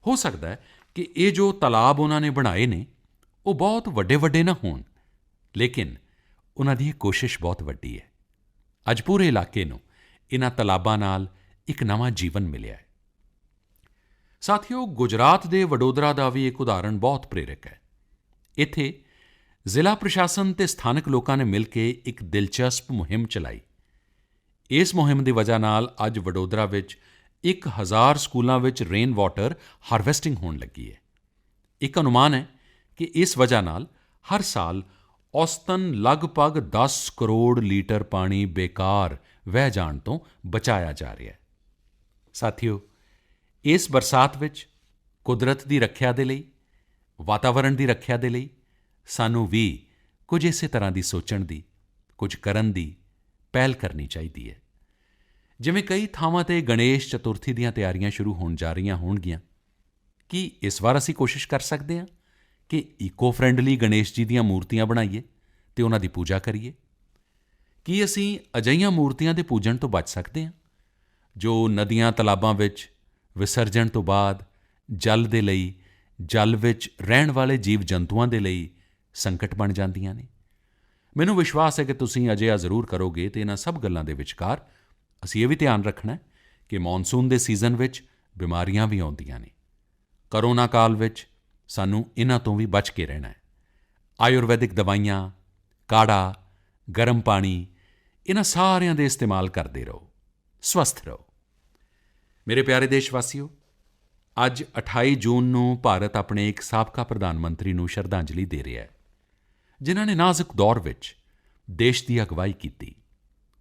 ਹੋ ਸਕਦਾ ਹੈ ਕਿ ਇਹ ਜੋ ਤਲਾਬ ਉਨ੍ਹਾਂ ਨੇ ਬਣਾਏ ਨੇ, ਉਹ ਬਹੁਤ ਵੱਡੇ-ਵੱਡੇ ਨਾ ਹੋਣ, ਲੇਕਿਨ ਉਨ੍ਹਾਂ ਦੀ ਇਹ ਕੋਸ਼ਿਸ਼ ਬਹੁਤ ਵੱਡੀ ਹੈ। ਅੱਜ ਪੂਰੇ ਇਲਾਕੇ ਨੂੰ ਇਨ੍ਹਾਂ ਤਲਾਬਾਂ ਨਾਲ ਇੱਕ ਨਵਾਂ ਜੀਵਨ ਮਿਲਿਆ ਹੈ। ਸਾਥੀਓ, ਗੁਜਰਾਤ ਦੇ ਵਡੋਦਰਾ ਦਾ ਵੀ ਇੱਕ ਉਦਾਹਰਣ ਬਹੁਤ ਪ੍ਰੇਰਕ ਹੈ। ਇੱਥੇ ਜ਼ਿਲ੍ਹਾ ਪ੍ਰਸ਼ਾਸਨ ਅਤੇ ਸਥਾਨਕ ਲੋਕਾਂ ਨੇ ਮਿਲ ਕੇ ਇੱਕ ਦਿਲਚਸਪ ਮੁਹਿੰਮ ਚਲਾਈ। ਇਸ ਮੁਹਿੰਮ ਦੀ ਵਜ੍ਹਾ ਨਾਲ ਅੱਜ ਵਡੋਦਰਾ ਵਿੱਚ 1000 ਸਕੂਲਾਂ ਵਿੱਚ ਰੇਨ ਵਾਟਰ ਹਾਰਵੈਸਟਿੰਗ ਹੋਣ ਲੱਗੀ ਹੈ। ਇੱਕ ਅਨੁਮਾਨ ਹੈ ਕਿ ਇਸ ਵਜ੍ਹਾ ਨਾਲ ਹਰ ਸਾਲ ਔਸਤਨ ਲਗਭਗ 10 ਕਰੋੜ ਲੀਟਰ ਪਾਣੀ ਬੇਕਾਰ ਵਹਿ ਜਾਣ ਤੋਂ ਬਚਾਇਆ ਜਾ ਰਿਹਾ ਹੈ। ਸਾਥੀਓ, ਇਸ ਬਰਸਾਤ ਵਿੱਚ ਕੁਦਰਤ ਦੀ ਰੱਖਿਆ ਦੇ ਲਈ, ਵਾਤਾਵਰਣ ਦੀ ਰੱਖਿਆ ਦੇ ਲਈ ਸਾਨੂੰ ਵੀ ਕੁਝ ਇਸੇ ਤਰ੍ਹਾਂ ਦੀ ਸੋਚਣ ਦੀ, ਕੁਝ ਕਰਨ ਦੀ ਪਹਿਲ ਕਰਨੀ ਚਾਹੀਦੀ ਹੈ। ਜਿਵੇਂ ਕਈ ਥਾਵਾਂ 'ਤੇ ਗਣੇਸ਼ ਚਤੁਰਥੀ ਦੀਆਂ ਤਿਆਰੀਆਂ ਸ਼ੁਰੂ ਹੋਣ ਜਾ ਰਹੀਆਂ ਹੋਣਗੀਆਂ, ਕੀ ਇਸ ਵਾਰ ਅਸੀਂ ਕੋਸ਼ਿਸ਼ ਕਰ ਸਕਦੇ ਹਾਂ ਕਿ ਈਕੋ ਫ੍ਰੈਂਡਲੀ ਗਣੇਸ਼ ਜੀ ਦੀਆਂ ਮੂਰਤੀਆਂ ਬਣਾਈਏ ਅਤੇ ਉਨ੍ਹਾਂ ਦੀ ਪੂਜਾ ਕਰੀਏ? ਕੀ ਅਸੀਂ ਅਜਿਹੀਆਂ ਮੂਰਤੀਆਂ ਦੇ ਪੂਜਣ ਤੋਂ ਬਚ ਸਕਦੇ ਹਾਂ ਜੋ ਨਦੀਆਂ ਤਲਾਬਾਂ ਵਿੱਚ ਵਿਸਰਜਣ ਤੋਂ ਬਾਅਦ ਜਲ ਦੇ ਲਈ, ਜਲ ਵਿੱਚ ਰਹਿਣ ਵਾਲੇ ਜੀਵ-ਜੰਤੂਆਂ ਦੇ ਲਈ ਸੰਕਟ ਬਣ ਜਾਂਦੀਆਂ ਨੇ? ਮੈਨੂੰ ਵਿਸ਼ਵਾਸ ਹੈ ਕਿ ਤੁਸੀਂ ਅਜਿਹਾ ਜ਼ਰੂਰ ਕਰੋਗੇ ਅਤੇ ਇਨ੍ਹਾਂ ਸਭ ਗੱਲਾਂ ਦੇ ਵਿਚਕਾਰ ਅਸੀਂ ਇਹ ਵੀ ਧਿਆਨ ਰੱਖਣਾ ਹੈ ਕਿ ਮੌਨਸੂਨ ਦੇ ਸੀਜ਼ਨ ਵਿੱਚ ਬਿਮਾਰੀਆਂ ਵੀ ਆਉਂਦੀਆਂ ਨੇ। ਕੋਰੋਨਾ ਕਾਲ ਵਿੱਚ ਸਾਨੂੰ ਇਨ੍ਹਾਂ ਤੋਂ ਵੀ ਬਚ ਕੇ ਰਹਿਣਾ ਹੈ। ਆਯੁਰਵੈਦਿਕ ਦਵਾਈਆਂ, ਕਾੜ੍ਹਾ, ਗਰਮ ਪਾਣੀ, ਇਨ੍ਹਾਂ ਸਾਰਿਆਂ ਦੇ ਇਸਤੇਮਾਲ ਕਰਦੇ ਰਹੋ, ਸਵਸਥ ਰਹੋ। ਮੇਰੇ ਪਿਆਰੇ ਦੇਸ਼ਵਾਸੀਓ, ਅੱਜ 28 ਜੂਨ ਨੂੰ ਭਾਰਤ ਆਪਣੇ ਇੱਕ ਸਾਬਕਾ ਪ੍ਰਧਾਨ ਮੰਤਰੀ ਨੂੰ ਸ਼ਰਧਾਂਜਲੀ ਦੇ ਰਿਹਾ ਹੈ, ਜਿਨ੍ਹਾਂ ਨੇ ਨਾਜ਼ੁਕ ਦੌਰ ਵਿੱਚ ਦੇਸ਼ ਦੀ ਅਗਵਾਈ ਕੀਤੀ।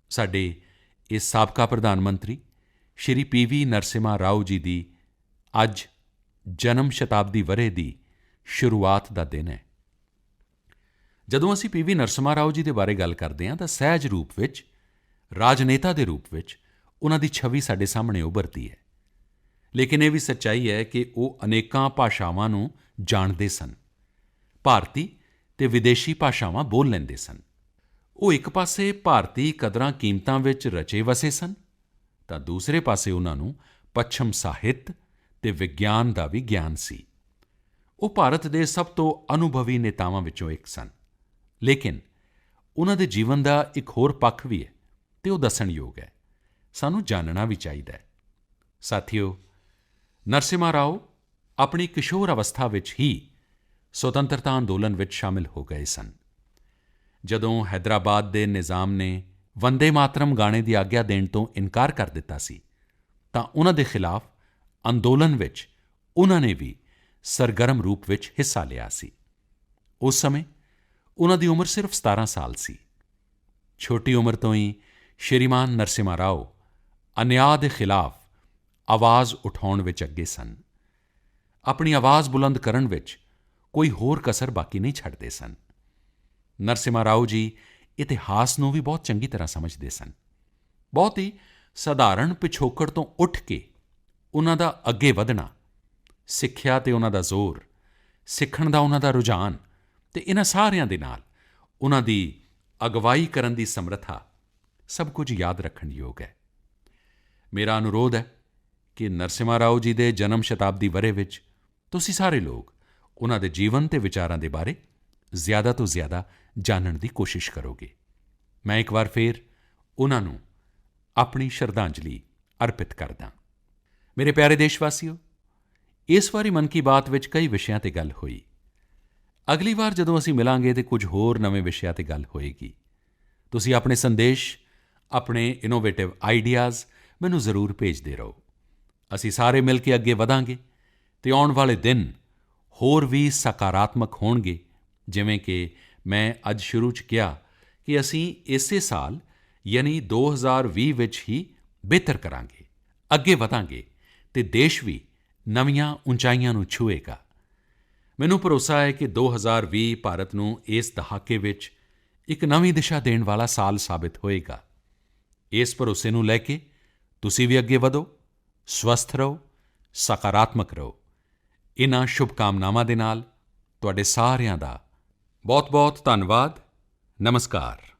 ਸਾਡੇ ਇਸ ਸਾਬਕਾ ਪ੍ਰਧਾਨ ਮੰਤਰੀ ਸ਼੍ਰੀ ਪੀਵੀ ਨਰਸਿਮਹਾ ਰਾਓ ਜੀ ਦੀ ਅੱਜ ਜਨਮ ਸ਼ਤਾਬਦੀ ਵਰ੍ਹੇ ਦੀ ਸ਼ੁਰੂਆਤ ਦਾ ਦਿਨ ਹੈ। ਜਦੋਂ ਅਸੀਂ ਪੀਵੀ ਨਰਸਿਮਹਾ ਰਾਓ ਜੀ ਦੇ ਬਾਰੇ ਗੱਲ ਕਰਦੇ ਹਾਂ ਤਾਂ ਸਹਿਜ ਰੂਪ ਵਿੱਚ, ਰਾਜਨੇਤਾ ਦੇ ਰੂਪ ਵਿੱਚ ਉਨ੍ਹਾਂ ਦੀ ਛਵੀ ਸਾਡੇ ਸਾਹਮਣੇ ਉੱਭਰਦੀ ਹੈ। ਲੇਕਿਨ ਇਹ ਵੀ ਸੱਚਾਈ ਹੈ ਕਿ ਉਹ ਅਨੇਕਾਂ ਭਾਸ਼ਾਵਾਂ ਨੂੰ ਜਾਣਦੇ ਸਨ, ਭਾਰਤੀ ਅਤੇ ਵਿਦੇਸ਼ੀ ਭਾਸ਼ਾਵਾਂ ਬੋਲ ਲੈਂਦੇ ਸਨ। ਉਹ ਇੱਕ ਪਾਸੇ ਭਾਰਤੀ ਕਦਰਾਂ-ਕੀਮਤਾਂ ਵਿੱਚ ਰਚੇ ਵਸੇ ਸਨ ਤਾਂ ਦੂਸਰੇ ਪਾਸੇ ਉਨ੍ਹਾਂ ਨੂੰ ਪੱਛਮ ਸਾਹਿਤ ਅਤੇ ਵਿਗਿਆਨ ਦਾ ਵੀ ਗਿਆਨ ਸੀ। ਉਹ ਭਾਰਤ ਦੇ ਸਭ ਤੋਂ ਅਨੁਭਵੀ ਨੇਤਾਵਾਂ ਵਿੱਚੋਂ ਇੱਕ ਸਨ। ਲੇਕਿਨ ਉਨ੍ਹਾਂ ਦੇ ਜੀਵਨ ਦਾ ਇੱਕ ਹੋਰ ਪੱਖ ਵੀ ਹੈ ਅਤੇ ਉਹ ਦੱਸਣਯੋਗ ਹੈ, ਸਾਨੂੰ ਜਾਣਨਾ ਵੀ ਚਾਹੀਦਾ ਹੈ। ਸਾਥੀਓ, ਨਰਸਿਮਹਾ ਰਾਓ ਆਪਣੀ ਕਿਸ਼ੋਰ ਅਵਸਥਾ ਵਿੱਚ ਹੀ ਸੁਤੰਤਰਤਾ ਅੰਦੋਲਨ ਵਿੱਚ ਸ਼ਾਮਿਲ ਹੋ ਗਏ ਸਨ। ਜਦੋਂ ਹੈਦਰਾਬਾਦ ਦੇ ਨਿਜ਼ਾਮ ਨੇ ਵੰਦੇ ਮਾਤਰਮ ਗਾਣੇ ਦੀ ਆਗਿਆ ਦੇਣ ਤੋਂ ਇਨਕਾਰ ਕਰ ਦਿੱਤਾ ਸੀ ਤਾਂ ਉਨ੍ਹਾਂ ਦੇ ਖਿਲਾਫ ਅੰਦੋਲਨ ਵਿੱਚ ਉਨ੍ਹਾਂ ਨੇ ਵੀ ਸਰਗਰਮ ਰੂਪ ਵਿੱਚ ਹਿੱਸਾ ਲਿਆ ਸੀ। ਉਸ ਸਮੇਂ ਉਨ੍ਹਾਂ ਦੀ ਉਮਰ ਸਿਰਫ 17 ਸਾਲ ਸੀ। ਛੋਟੀ ਉਮਰ ਤੋਂ ਹੀ ਸ਼੍ਰੀਮਾਨ ਨਰਸਿਮਹਾ ਰਾਓ ਅਨਿਆਂ ਦੇ ਖਿਲਾਫ ਆਵਾਜ਼ ਉਠਾਉਣ ਵਿੱਚ ਅੱਗੇ ਸਨ। ਆਪਣੀ ਆਵਾਜ਼ ਬੁਲੰਦ ਕਰਨ ਵਿੱਚ ਕੋਈ ਹੋਰ ਕਸਰ ਬਾਕੀ ਨਹੀਂ ਛੱਡਦੇ ਸਨ। ਨਰਸਿਮਹਾ ਰਾਓ ਜੀ ਇਤਿਹਾਸ ਨੂੰ ਵੀ ਬਹੁਤ ਚੰਗੀ ਤਰ੍ਹਾਂ ਸਮਝਦੇ ਸਨ। ਬਹੁਤ ਹੀ ਸਧਾਰਣ ਪਿਛੋਕੜ ਤੋਂ ਉੱਠ ਕੇ ਉਨ੍ਹਾਂ ਦਾ ਅੱਗੇ ਵਧਣਾ, ਸਿੱਖਿਆ 'ਤੇ ਉਨ੍ਹਾਂ ਦਾ ਜ਼ੋਰ, ਸਿੱਖਣ ਦਾ ਉਨ੍ਹਾਂ ਦਾ ਰੁਝਾਨ ਅਤੇ ਇਨ੍ਹਾਂ ਸਾਰਿਆਂ ਦੇ ਨਾਲ ਉਨ੍ਹਾਂ ਦੀ ਅਗਵਾਈ ਕਰਨ ਦੀ ਸਮਰੱਥਾ ਸਭ ਕੁਝ ਯਾਦ ਰੱਖਣ ਯੋਗ ਹੈ। ਮੇਰਾ ਅਨੁਰੋਧ ਹੈ ਕਿ ਨਰਸਿਮਹਾ ਰਾਓ ਜੀ ਦੇ ਜਨਮ ਸ਼ਤਾਬਦੀ ਵਰ੍ਹੇ ਵਿੱਚ ਤੁਸੀਂ ਸਾਰੇ ਲੋਕ ਉਨ੍ਹਾਂ ਦੇ ਜੀਵਨ ਅਤੇ ਵਿਚਾਰਾਂ ਦੇ ਬਾਰੇ ਜ਼ਿਆਦਾ ਤੋਂ ਜ਼ਿਆਦਾ ਜਾਣਨ ਦੀ ਕੋਸ਼ਿਸ਼ ਕਰੋਗੇ। ਮੈਂ ਇੱਕ ਵਾਰ ਫਿਰ ਉਨ੍ਹਾਂ ਨੂੰ ਆਪਣੀ ਸ਼ਰਧਾਂਜਲੀ ਅਰਪਿਤ ਕਰਦਾ। ਮੇਰੇ ਪਿਆਰੇ ਦੇਸ਼ਵਾਸੀਓ, ਇਸ ਵਾਰੀ ਮਨ ਕੀ ਬਾਤ ਵਿੱਚ ਕਈ ਵਿਸ਼ਿਆਂ 'ਤੇ ਗੱਲ ਹੋਈ। ਅਗਲੀ ਵਾਰ ਜਦੋਂ ਅਸੀਂ ਮਿਲਾਂਗੇ ਤਾਂ ਕੁਝ ਹੋਰ ਨਵੇਂ ਵਿਸ਼ਿਆਂ 'ਤੇ ਗੱਲ ਹੋਏਗੀ। ਤੁਸੀਂ ਆਪਣੇ ਸੰਦੇਸ਼, ਆਪਣੇ ਇਨੋਵੇਟਿਵ ਆਈਡੀਆਜ਼ ਮੈਨੂੰ ਜ਼ਰੂਰ ਭੇਜਦੇ ਰਹੋ। ਅਸੀਂ ਸਾਰੇ ਮਿਲ ਕੇ ਅੱਗੇ ਵਧਾਂਗੇ ਅਤੇ ਆਉਣ ਵਾਲੇ ਦਿਨ ਹੋਰ ਵੀ ਸਕਾਰਾਤਮਕ ਹੋਣਗੇ। ਜਿਵੇਂ ਕਿ ਮੈਂ ਅੱਜ ਸ਼ੁਰੂ 'ਚ ਕਿਹਾ ਕਿ ਅਸੀਂ ਇਸੇ ਸਾਲ ਯਾਨੀ 2020 ਵਿੱਚ ਹੀ ਬਿਹਤਰ ਕਰਾਂਗੇ, ਅੱਗੇ ਵਧਾਂਗੇ ਅਤੇ ਦੇਸ਼ ਵੀ ਨਵੀਆਂ ਉਚਾਈਆਂ ਨੂੰ ਛੂਹੇਗਾ। ਮੈਨੂੰ ਭਰੋਸਾ ਹੈ ਕਿ 2020 ਭਾਰਤ ਨੂੰ ਇਸ ਦਹਾਕੇ ਵਿੱਚ ਇੱਕ ਨਵੀਂ ਦਿਸ਼ਾ ਦੇਣ ਵਾਲਾ ਸਾਲ ਸਾਬਿਤ ਹੋਵੇਗਾ। ਇਸ ਭਰੋਸੇ ਨੂੰ ਲੈ ਕੇ ਤੁਸੀਂ ਵੀ ਅੱਗੇ ਵਧੋ, ਸਵਸਥ ਰਹੋ, ਸਕਾਰਾਤਮਕ ਰਹੋ। ਇਨ੍ਹਾਂ ਸ਼ੁਭਕਾਮਨਾਵਾਂ ਦੇ ਨਾਲ ਤੁਹਾਡੇ ਸਾਰਿਆਂ ਦਾ ਬਹੁਤ-ਬਹੁਤ ਧੰਨਵਾਦ। ਨਮਸਕਾਰ।